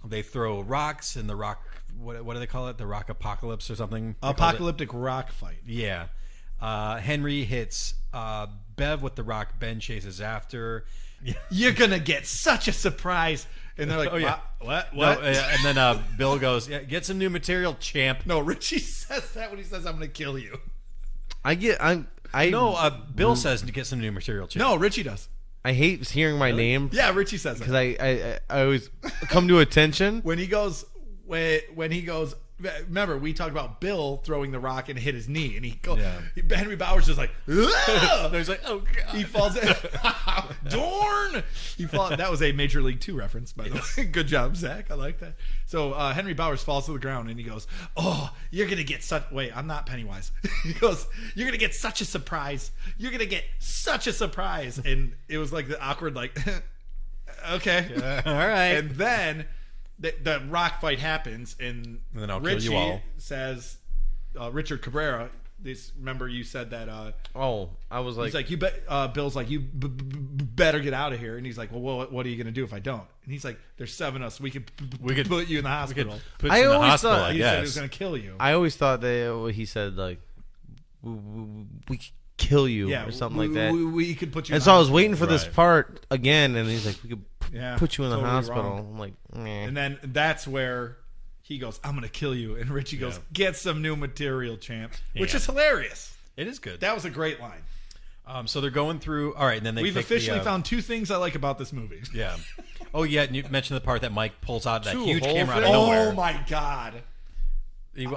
They throw rocks in the rock. What do they call it? The rock apocalypse or something? They call it- Apocalyptic rock fight. Yeah. Henry hits Bev with the rock. Ben chases after. You're gonna get such a surprise. And they're like, Oh, yeah. What? No, and then Bill goes, yeah, get some new material, champ. No, Richie says that when he says, I'm going to kill you. Bill says to get some new material, champ. No, Richie does. I hate hearing my name. Yeah, Richie says that. Because I always come to attention. When he goes, remember, we talked about Bill throwing the rock and hit his knee, and Henry Bowers is like, There's like, oh god, he falls in. Dorn. He falls. That was a Major League 2 reference, by the way. Good job, Zach. I like that. So Henry Bowers falls to the ground, and he goes, "Oh, you're gonna get such." Wait, I'm not Pennywise. He goes, "You're gonna get such a surprise. You're gonna get such a surprise." And it was like the awkward, like, okay, all right. And then the rock fight happens, and then I'll Richie kill you all. says, Richard Cabrera. Remember you said that. I was like, he's like, you bet. Bill's like, you better get out of here. And he's like, well, what are you gonna do if I don't? And he's like, there's 7 of us. We could put you in the hospital. Put you in the hospital, I he guess. said he was gonna kill you. I always thought that he said like, we could kill you or something like that. We could put you. And in so the I was hospital. waiting for this part again, and he's like, we could put you in the totally hospital. wrong. I'm like, meh. And then that's where he goes, I'm gonna kill you. And Richie goes, get some new material, champ. Which is hilarious. It is good. That was a great line. So they're going through. All right, and then We've officially found 2 things I like about this movie. Yeah. Oh yeah, and you mentioned the part that Mike pulls out that 2 huge whole camera out of things? nowhere. Oh my god.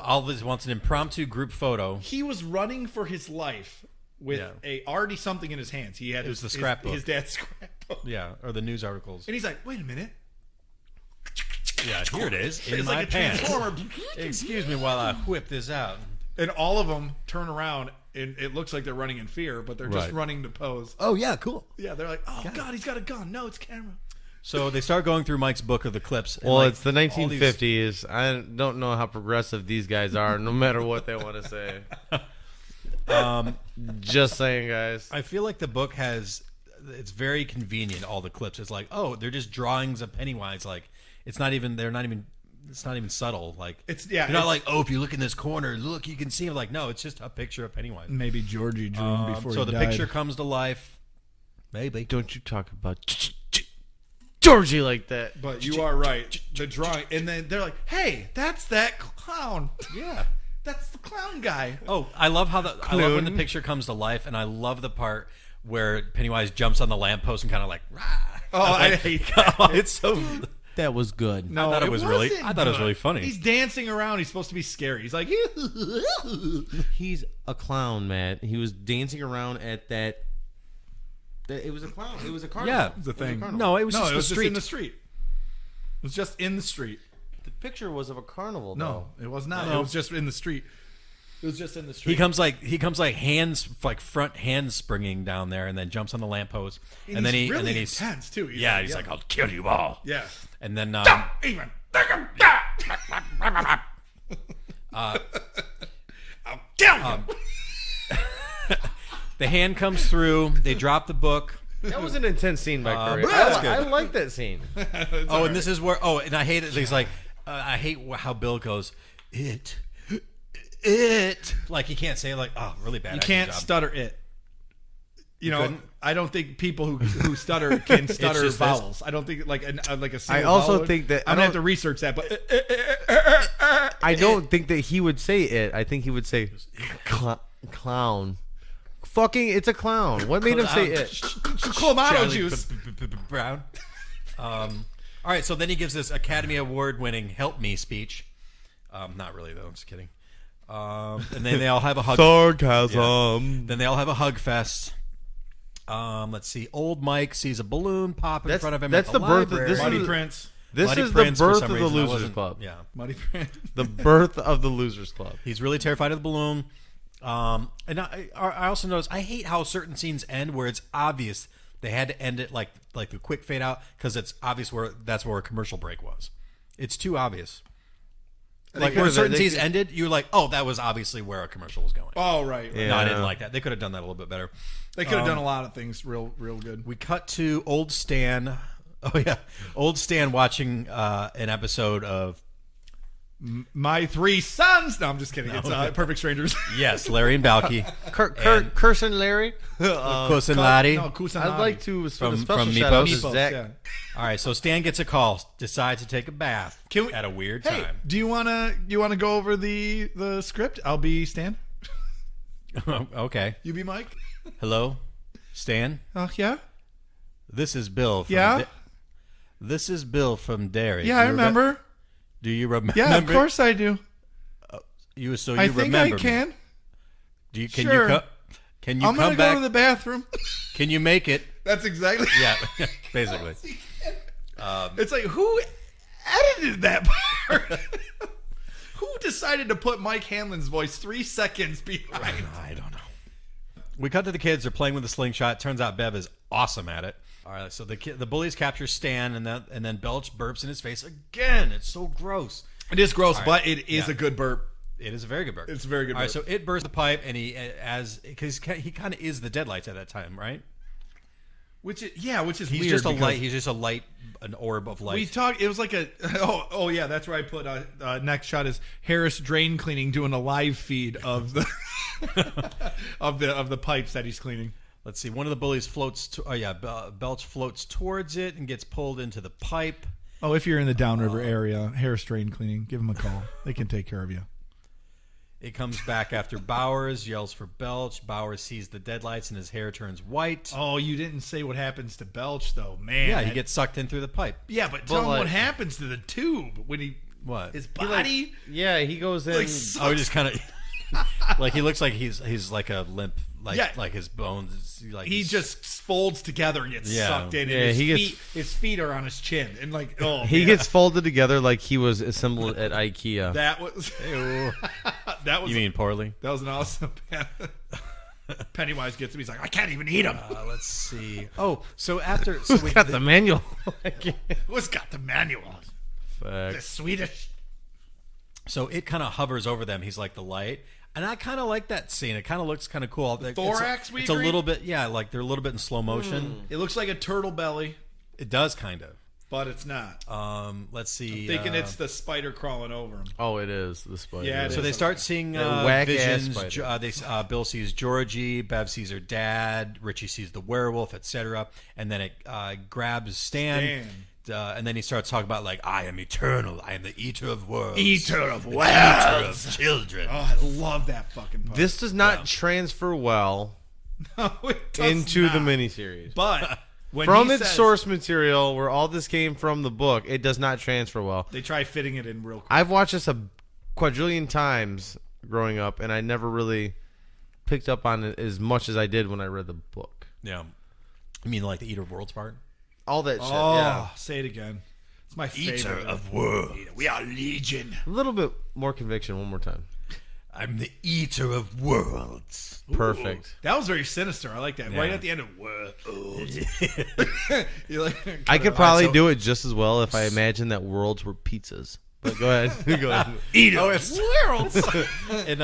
Always wants an impromptu group photo. He was running for his life with already something in his hands. He had was the scrapbook. His dad's scrapbook. Yeah, or the news articles. And he's like, wait a minute. Yeah, here it is in It's my like a pants. transformer. Excuse me while I whip this out. And all of them turn around, and it looks like they're running in fear, but they're just Right. running to pose. Oh yeah, cool. Yeah, they're like, oh god, he's got a gun. No, it's camera. So they start going through Mike's book of the clips. And Well, like, it's the 1950s. I don't know how progressive these guys are, no matter what they want to say. Just saying, guys. I feel like the book it's very convenient. All the clips. It's like, oh, they're just drawings of Pennywise. Like it's not even subtle. Like you're not like, oh, if you look in this corner, look, you can see him. Like no, it's just a picture of Pennywise. Maybe Georgie dreamed before So he the died. picture comes to life. Maybe. Don't you talk about Georgie like that. But you are right. The drawing, and then they're like, "Hey, that's that clown. Yeah. That's the clown guy." Oh, I love when the picture comes to life, and I love the part where Pennywise jumps on the lamppost and kind of like, rah. Oh, I hate that. It's so. That was good. No, I thought it was really wasn't good. funny. He's dancing around. He's supposed to be scary. He's like, He's a clown, Matt. He was dancing around at that. It was a clown. It was a carnival. Yeah, It was a thing. No, it was just it the was street. just in the street. It was just in the street. The picture was of a carnival. No, though. it was not. No. It was just in the street. It was just in the street. He comes like hands, like front hands springing down there, and then jumps on the lamppost, and then he's really he's intense too. he's like, I'll kill you all. Yeah. And then Don't even think of that. I'll kill you. the hand comes through. They drop the book. That was an intense scene by Curry. that's good. I like that scene. And this is where. Oh, and I hate it. He's like, I hate how Bill goes. It. Like he can't say like, oh, really bad. You acting can't job. stutter it. You know, couldn't? I don't think people who stutter can stutter just vowels. I don't think like a single I also vowel would. think that- I'm gonna have to research that, but I don't think that he would say it. I think he would say clown. Fucking, it's a clown. What made him say it? Clamato Charlie juice. Brown. All right, so then he gives this Academy Award-winning "Help Me" speech. Not really though. I'm just kidding. And then they all have a hug. Sarcasm. Yeah. Then they all have a hug fest. Let's see. Old Mike sees a balloon pop in front of him. That's at the birth of library. this. Muddy is, Prince. This Muddy is Prince, the for birth some of the reason, I Losers wasn't- Club. Yeah. Muddy Prince. The birth of the Losers Club. He's really terrified of the balloon. And I also notice I hate how certain scenes end where it's obvious they had to end it like a quick fade out because it's obvious that's where a commercial break was. It's too obvious. Like where certain scenes ended, you're like, oh, that was obviously where a commercial was going. Oh right. Yeah. No, I didn't like that. They could have done that a little bit better. They could have done a lot of things real good. We cut to old Stan. Oh yeah, old Stan watching an episode of My three sons. No, I'm just kidding. It's Perfect Strangers. Yes, Larry and Balky. Cursing Larry. Cousin Laddie. No, Kusanagi. I'd like to From special shout out to Meepos? Zach. Yeah. All right, so Stan gets a call, decides to take a bath Can we- at a weird Hey, time. do you wanna go over the script? I'll be Stan. Okay. You be Mike. Hello, Stan. Oh yeah. This is Bill. From Yeah? This is Bill from Derry. Yeah, I remember. Do you remember? Yeah, of course I do. You I think remember I can. Me. Do you? Can Sure. you? Can you I'm come gonna back? go to the bathroom. Can you make it? That's exactly. Yeah, basically. It's like, who edited that part? Who decided to put Mike Hanlon's voice 3 seconds behind? I don't know. We cut to the kids. They're playing with a slingshot. Turns out Bev is awesome at it. All right, so the bullies capture Stan, and then Belch burps in his face again. It's so gross. It is gross, right. but it is a good burp. It is a very good burp. It's a very good All right, burp. so it bursts the pipe, and because he kind of is the Deadlights at that time, right? Which is He's weird. just a because light. He's just a light, an orb of light. We talked. It was like a. Oh yeah, that's where I put. Next shot is Harris drain cleaning doing a live feed of the of the pipes that he's cleaning. Let's see. One of the bullies floats. Belch floats towards it and gets pulled into the pipe. Oh, if you're in the Downriver area, Harris drain cleaning, give them a call. They can take care of you. It comes back after Bowers yells for Belch. Bowers sees the deadlights and his hair turns white. Oh, you didn't say what happens to Belch though, man. Yeah, he gets sucked in through the pipe. Yeah, but tell him what happens to the tube when he. What? His body. Yeah, he goes in. Like, Oh, he just kind of like he looks like he's like a limp, like his bones. Like he just folds together and gets sucked in. Yeah, and he his feet are on his chin, and like he gets folded together like he was assembled at IKEA. That was that was You mean poorly? that was an awesome. Pennywise gets him. He's like, I can't even eat him. Let's see. Oh, so after Who's got the manual? Who's got the manual? The Fuck. Swedish. So it kind of hovers over them. He's like the light. And I kind of like that scene. It kind of looks kind of cool. Thorax, it's a little bit, like they're a little bit in slow motion. It looks like a turtle belly, It does kind of. but it's not. Let's see. I'm thinking it's the spider crawling over him. Oh, it is the spider. Yeah, it So is. they start seeing whack-ass visions. Bill sees Georgie, Bev sees her dad, Richie sees the werewolf, etc. And then it grabs Stan. And then he starts talking about like, I am eternal. I am the eater of worlds. Eater of Eater worlds. of children. Oh, I love that fucking part. This does not transfer well No, it does into not. the miniseries. But when From he its says- source material, where all this came from the book, it does not transfer well. they try fitting it in real quick. I've watched this a quadrillion times growing up, and I never really picked up on it as much as I did when I read the book. Yeah. You mean like the eater of worlds part? All that shit, Oh, yeah. say it again. It's my favorite. Eater of worlds. We are legion. A little bit more conviction one more time. I'm the eater of worlds. Perfect. Ooh, that was very sinister. I like that. Yeah. Right at the end of worlds. You're like, I could probably do it just as well if I imagined that worlds were pizzas. But go ahead. Go ahead. eat Oh, it. it's Worlds. in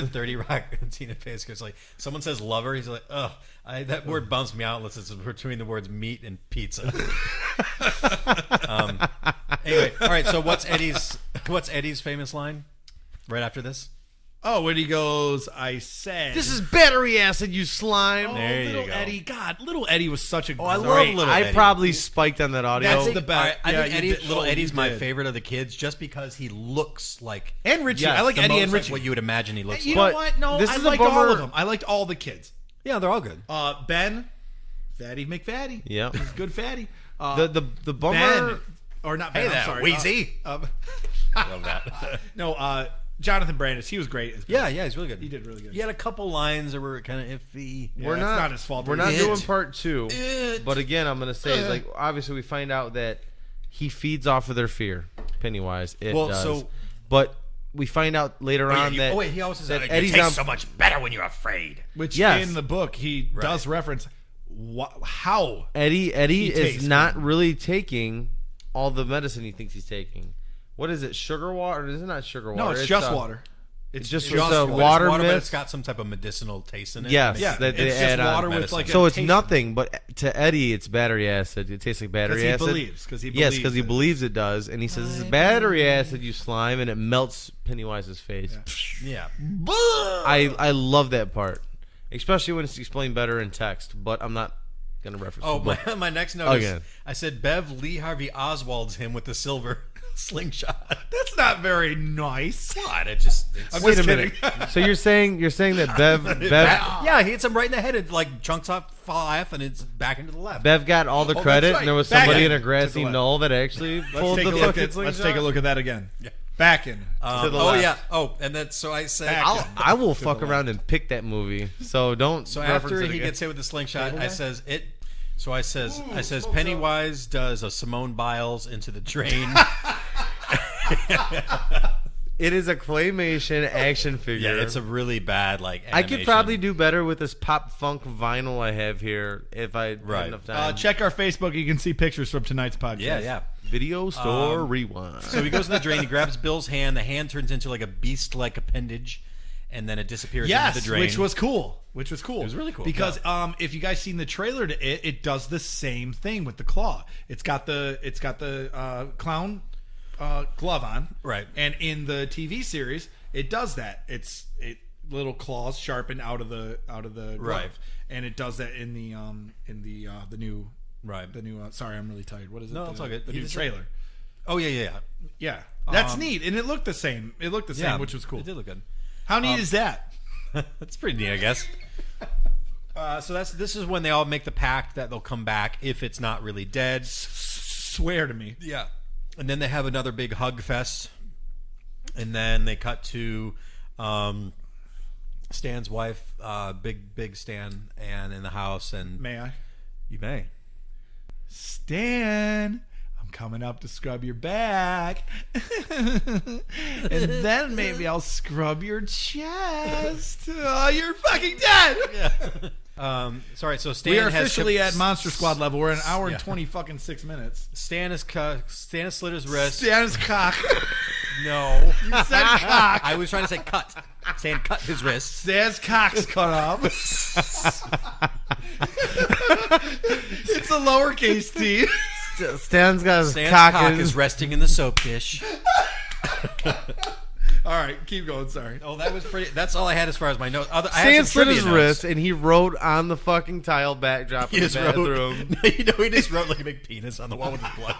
30 Rock, Tina Fey goes like, someone says lover, he's like, ugh, that word bumps me out unless it's between the words meat and pizza. Anyway, all right. So what's Eddie's famous line right after this? Oh, when he goes, I said. This is battery acid, you slime. Oh, There you little go. Eddie. God, little Eddie was such a I great. love Little I Eddie. probably spiked on that audio. That's the best. All right, I Yeah, think you Eddie, did. little Oh, Eddie's you my did. favorite of the kids, just because he looks like And Richie. Yes, I like the Eddie most and like Richie. what you would imagine he looks You like. know But what? No, this I is a liked all bummer- of them. I liked all the kids. Yeah, they're all good. Ben, Fatty McFatty. Yeah. He's a good fatty. The bummer. Ben, or not Ben, Hey I'm there, sorry. Wheezy. I love that. No, Jonathan Brandis. He was great. As Yeah, he's really good. He did really good. He had a couple lines that were kind of iffy. Yeah, we're it's not, not his fault. We're not It. doing part 2. It. But again, I'm gonna say is like obviously we find out that he feeds off of their fear. Pennywise. It Well, does. so- but we find out later on that. he always says that that Eddie's it tastes on- so much better when you're afraid. Which Yes. in the book he does reference how Eddie He is tastes not really taking all the medicine he thinks he's taking. What is it? Sugar water? Is it not sugar water? no, it's just water. It's just it's a water but mist. it's got some type of medicinal taste in it. Yes, Yeah, that they it's add just water on. with medicine. like. So a it's taste nothing, but to Eddie, it's battery acid. It tastes like battery acid. Because he believes. Yes, because he believes it does, and he says this is battery acid, you slime, and it melts Pennywise's face. Yeah. I love that part, especially when it's explained better in text. But I'm not gonna reference. Oh, the book. my next note is Again. I said Bev Lee Harvey Oswald's him with the silver slingshot. That's not very nice. What? It just. I'm Wait just a kidding. minute. So you're saying that Bev Yeah, he hits him right in the head. It like chunks off, fall off, and it's back into the left. Bev got all the that's credit, right. and there was Back somebody in. in a To grassy the left. knoll that actually pulled the fucking slingshot. Let's take a look at that again. Yeah. Back in. To the oh left. yeah. Oh, and then so I said. Back. I will fuck around and pick that movie. So don't. So reference after it he again. gets hit with the slingshot, I says it. So I says Pennywise does a Simone Biles into the drain. It is a claymation action figure. Yeah, it's a really bad like. I could animation. probably do better with this pop funk vinyl I have here if I had enough time. Check our Facebook. You can see pictures from tonight's podcast. Yeah. Video store rewind. So he goes in the drain. He grabs Bill's hand. The hand turns into like a beast-like appendage, and then it disappears into the drain. which was cool. It was really cool, because if you guys seen the trailer to it, it does the same thing with the claw. It's got the clown glove on, Right. And in the TV series, it does that. It little claws sharpen out of the glove, Right. and it does that in the new. Right. The new. Sorry, I'm really tired. What is it? No, it's all good. The You new just- trailer. Oh yeah. Yeah, that's neat, and it looked the same. It looked the same, which was cool. It did look good. How neat is that? That's pretty neat, I guess. So this is when they all make the pact that they'll come back if it's not really dead. Swear to me. Yeah. And then they have another big hug fest, and then they cut to Stan's wife, big Stan, and in the house. And May I? you may. Stan, I'm coming up to scrub your back. And then maybe I'll scrub your chest. Oh, you're fucking dead. Sorry. So Stan We are has officially at Monster Squad level. We're an hour and Yeah. 20 fucking 6 minutes. Stan has slit his wrist. Stan's cock. No. You said cock. I was trying to say cut. Stan cut his wrist. Stan's cock's cut off. It's a lowercase t. Stan's got his Stan's cock cock in- is resting in the soap dish. All right, keep going. Sorry. Oh, that was pretty. That's all I had as far as my notes. I Stan had some slit trivia his notes. wrist and he wrote on the fucking tile backdrop He of the just wrote, bathroom. he just wrote like a big penis on the wall with his blood.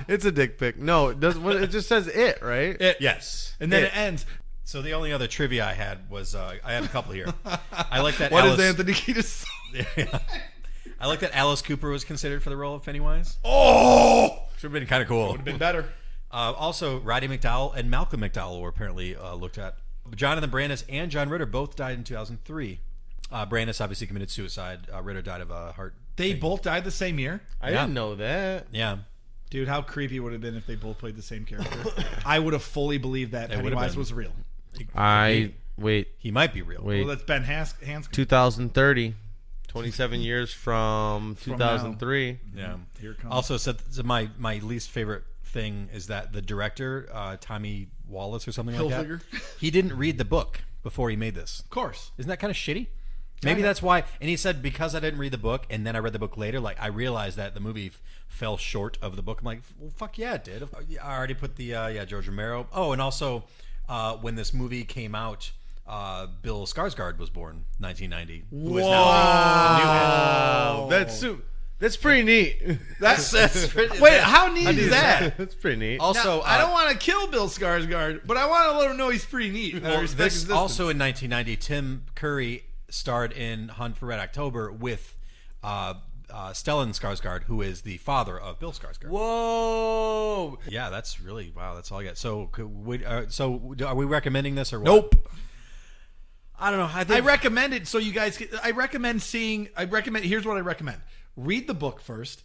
It's a dick pic. No, it doesn't. It just says it, right? Yes. And then It- it ends. So the only other trivia I had was I had a couple here. I like that. What Alice, is Anthony Kiedis? I like that Alice Cooper was considered for the role of Pennywise. Oh! Should have been kind of cool. Would have been better. Also, Roddy McDowell and Malcolm McDowell were apparently looked at. Jonathan Brandis and John Ritter both died in 2003. Brandis obviously committed suicide. Ritter died of a heart. They both died the same year? I Yeah. didn't know that. Yeah. Dude, how creepy would it have been if they both played the same character? I would have fully believed that It would have Pennywise been. was real. Wait. He might be real. Wait. Well, that's Ben Hanscom. 2030. 27 years from From 2003. Yeah. Here it comes. Also, said so my least favorite thing is that the director, Tommy Wallace or something like Hilfiger? that, he didn't read the book before he made this. Of course. Isn't that kind of shitty? Maybe that's why. And he said because I didn't read the book and then I read the book later, like I realized that the movie fell short of the book. I'm like, well, fuck yeah, it did. I already put the George Romero. Oh, and also when this movie came out, Bill Skarsgård was born 1990. Who is now the new head. That's pretty neat. That's pretty, Wait, how neat is that? That's pretty neat. Also, Now, I don't want to kill Bill Skarsgård, but I want to let him know he's pretty neat. I well, respect this his also distance. in 1990, Tim Curry starred in Hunt for Red October with Stellan Skarsgård, who is the father of Bill Skarsgård. Whoa. Yeah, that's really wow. That's all I get. So, are we recommending this or what? Nope. I don't know. I I think recommend it so you guys. I recommend. Here's what I recommend: read the book first,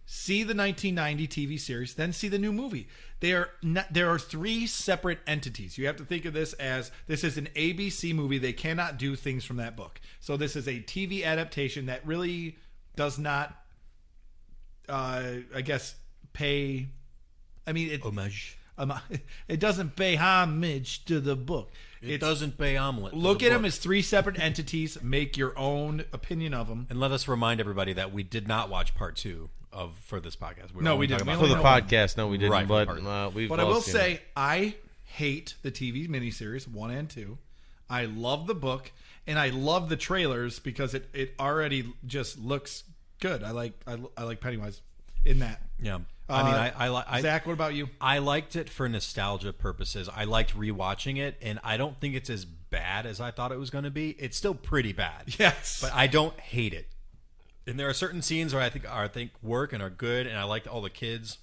see the 1990 TV series, then see the new movie. There are three separate entities. You have to think of this as this is an ABC movie. They cannot do things from that book. So this is a TV adaptation that really does not, I guess, pay. I mean, homage. it doesn't pay homage to the book. It doesn't pay omelet. Look at them as 3 separate entities. Make your own opinion of them. And let us remind everybody that we did not watch part 2 for this podcast. No, we didn't. For the podcast, no, we didn't. Right, but we've. But I will say, I hate the TV miniseries 1 and 2. I love the book, and I love the trailers because it already just looks good. I like Pennywise in that. Yeah. I mean, Zach, what about you? I liked it for nostalgia purposes. I liked rewatching it, and I don't think it's as bad as I thought it was going to be. It's still pretty bad. Yes. But I don't hate it. And there are certain scenes where I think work and are good, and I liked all the kids.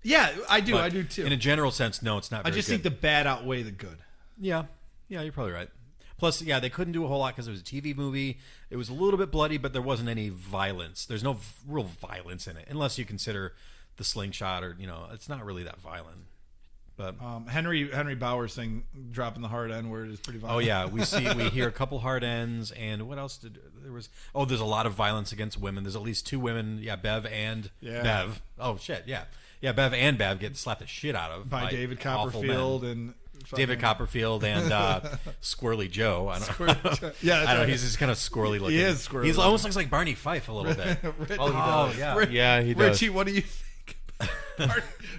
Yeah, I do. But I do too. In a general sense, no, it's not very I just good. think the bad outweigh the good. Yeah, you're probably right. Plus, yeah, they couldn't do a whole lot because it was a TV movie. It was a little bit bloody, but there wasn't any violence. There's no real violence in it, unless you consider the slingshot, or it's not really that violent. But Henry Bauer's thing, dropping the hard N word, is pretty violent. oh yeah, we hear a couple hard ends, and what else there was? Oh, there's a lot of violence against women. There's at least 2 women. Yeah, Bev and Bev. Oh shit, yeah, Bev and Bev get slapped the shit out of by David Copperfield and David Copperfield and Squirrely Joe. I don't know. Yeah, I don't know. He's just kind of squirrely looking. He is squirrely. He almost looks like Barney Fife a little bit. Oh, he does. Yeah. Yeah, he does. Richie, what do you think?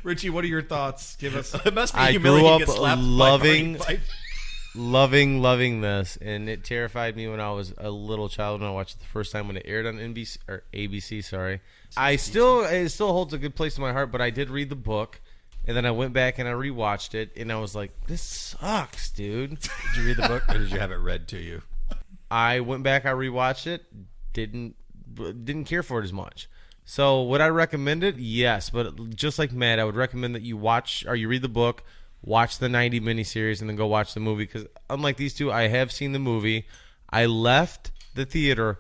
Richie, what are your thoughts? Give us. It must be I humiliating grew to get up slapped loving- by Barney Fife. loving this, and it terrified me when I was a little child when I watched it the first time when it aired on NBC or ABC. Sorry, it still holds a good place in my heart. But I did read the book, and then I went back and I rewatched it, and I was like, "This sucks, dude." Did you read the book, or did you have it read to you? I went back, I rewatched it, didn't care for it as much. So would I recommend it? Yes, but just like Matt, I would recommend that you read the book, watch the 90 miniseries, and then go watch the movie. Because unlike these two, I have seen the movie. I left the theater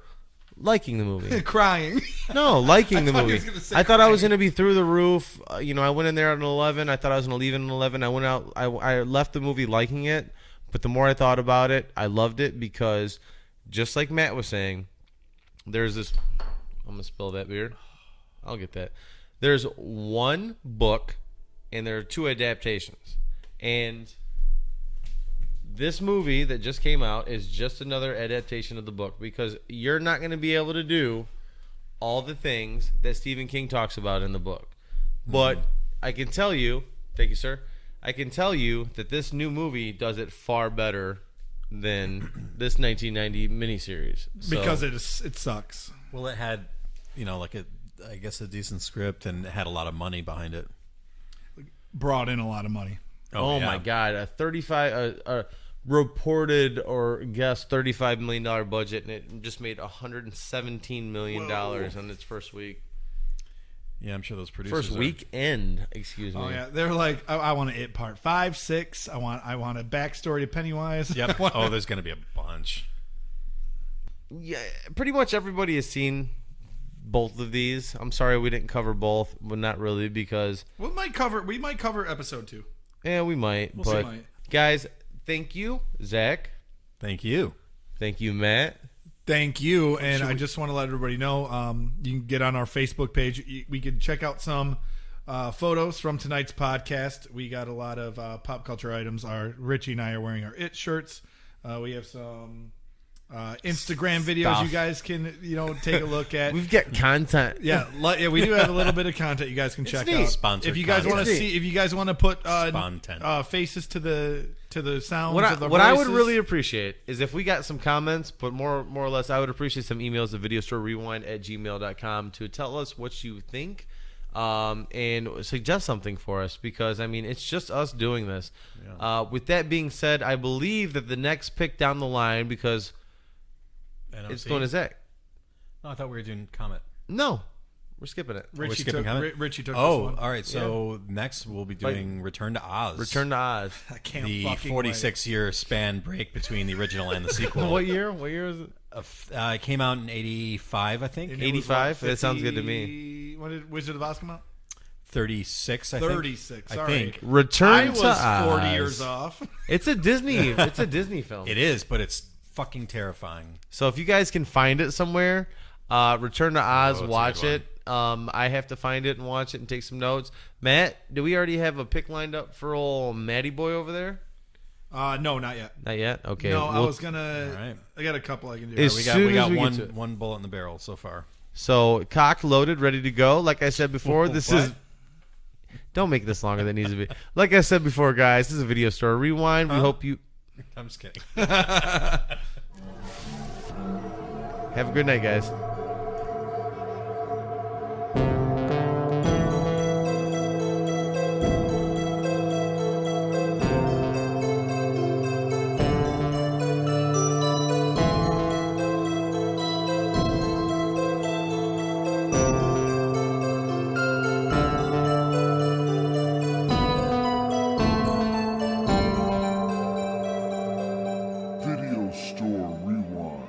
liking the movie. Crying. No, liking the movie. I thought I was crying. going to be through the roof. I went in there at an 11. I thought I was going to leave at an 11. I went out. I left the movie liking it. But the more I thought about it, I loved it because, just like Matt was saying, there's this. I'm going to spill that beer. I'll get that. There's one book, and there are 2 adaptations. And this movie that just came out is just another adaptation of the book, because you're not going to be able to do all the things that Stephen King talks about in the book. But I can tell you, thank you, sir, I can tell you that this new movie does it far better than this 1990 miniseries. Because it sucks. Well, it had, I guess a decent script, and it had a lot of money behind it. Brought in a lot of money. Oh yeah. my God! A reported or guessed $35 million budget, and it just made $117 million on its first week. Yeah, I'm sure those producers. First weekend, excuse me. Oh yeah, they're like, I want to It Part 5, 6. I want a backstory to Pennywise. Yep. Oh, there's going to be a bunch. Yeah, pretty much everybody has seen both of these. I'm sorry we didn't cover both, but not really, because we might cover episode 2. Yeah, we might. We'll but see. Guys, thank you, Zach. Thank you. Thank you, Matt. Thank you, and I just want to let everybody know, you can get on our Facebook page. We can check out some photos from tonight's podcast. We got a lot of pop culture items. Richie and I are wearing our It shirts. We have some Instagram videos you guys can take a look at. We've got content. Yeah, we do have a little bit of content you guys can check out. Sponsored if you guys want to content. see, if you guys want to put Spontent. faces to the sounds What of the I would voices. really appreciate is if we got some comments, but more or less, I would appreciate some emails at videostorerewind@gmail.com to tell us what you think and suggest something for us, because, I mean, it's just us doing this. Yeah. With that being said, I believe that the next pick down the line, because it's going to Zach. No, I thought we were doing Comet. No, we're skipping it. Richie skipping took Comet? Richie took Oh, this one. all right. So next we'll be doing Return to Oz. Return to Oz. I can't The fucking 46-year span break between the original and the sequel. What year? What year is it? It came out in 85, I think. And it was 85? what, That sounds good to me. When did Wizard of Oz come out? 36, I think. 36. I All think. right. Return I to was Oz. 40 years off. It's a Disney. It's a Disney film. It is, but it's fucking terrifying. So if you guys can find it somewhere, Return to Oz, it's a watch good it. I have to find it and watch it and take some notes. Matt, do we already have a pick lined up for old Matty boy over there? No, not yet. Not yet? Okay. No, I was gonna. All right. I got a couple I can do. As We soon got as we get to it. one bullet in the barrel so far. So, cocked, loaded, ready to go. Like I said before, this What? is... Don't make this longer than it needs to be. Like I said before, guys, this is a video store rewind. We hope you... I'm just kidding. Have a good night, guys. Video Store Rewind.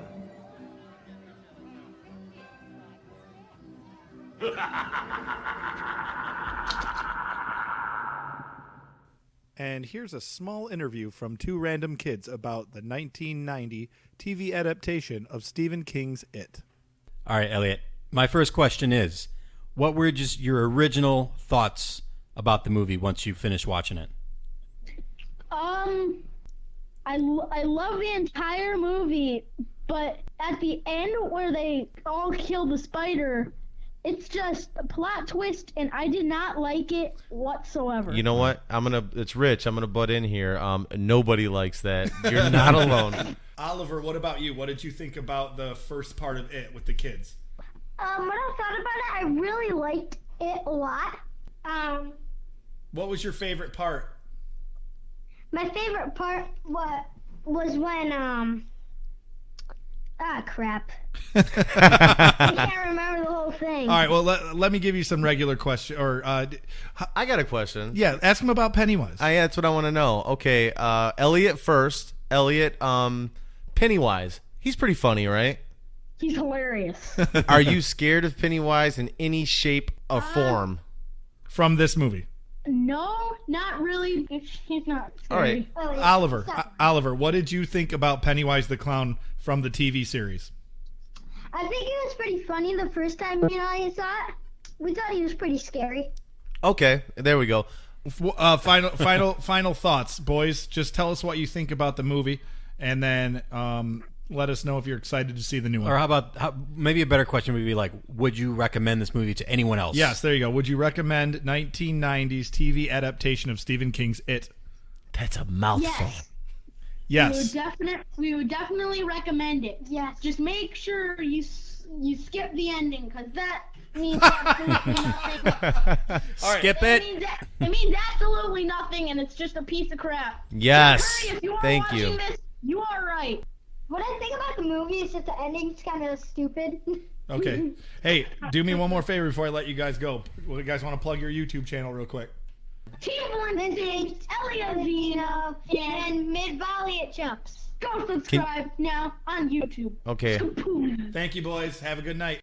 And here's a small interview from two random kids about the 1990 TV adaptation of Stephen King's It. All right, Elliot. My first question is, what were just your original thoughts about the movie once you finished watching it? I love the entire movie, but at the end where they all kill the spider, it's just a plot twist, and I did not like it whatsoever. You know what? It's Rich. I'm gonna butt in here. Nobody likes that. You're not alone. Oliver, what about you? What did you think about the first part of It with the kids? When I thought about it, I really liked it a lot. What was your favorite part? My favorite part was when crap. I can't remember the whole thing. All right, well, let me give you some regular question. I got a question. Yeah, ask him about Pennywise. That's what I want to know. Okay, Elliot first. Elliot, Pennywise. He's pretty funny, right? He's hilarious. Are you scared of Pennywise in any shape or form? From this movie. No, not really. He's not scary. All right. Oliver, what did you think about Pennywise the Clown from the TV series? I think it was pretty funny the first time I saw it. We thought he was pretty scary. Okay, there we go. Final thoughts, boys. Just tell us what you think about the movie, and then let us know if you're excited to see the new one. Or how about maybe a better question would be like, would you recommend this movie to anyone else? Yes, there you go. Would you recommend 1990s TV adaptation of Stephen King's It? That's a mouthful. Yes. Yes. We would definitely recommend it. Yes. Just make sure you skip the ending, because that means absolutely nothing. Skip it. It means absolutely nothing, and it's just a piece of crap. Yes. So, if you are Thank watching you. This, you are right. What I think about the movie is that the ending's kind of stupid. Okay. Hey, do me one more favor before I let you guys go. Well, you guys want to plug your YouTube channel real quick? Team Lindsay, Elliot Vino, and Mid Valley Jumps. Go subscribe now on YouTube. Okay. Thank you, boys. Have a good night.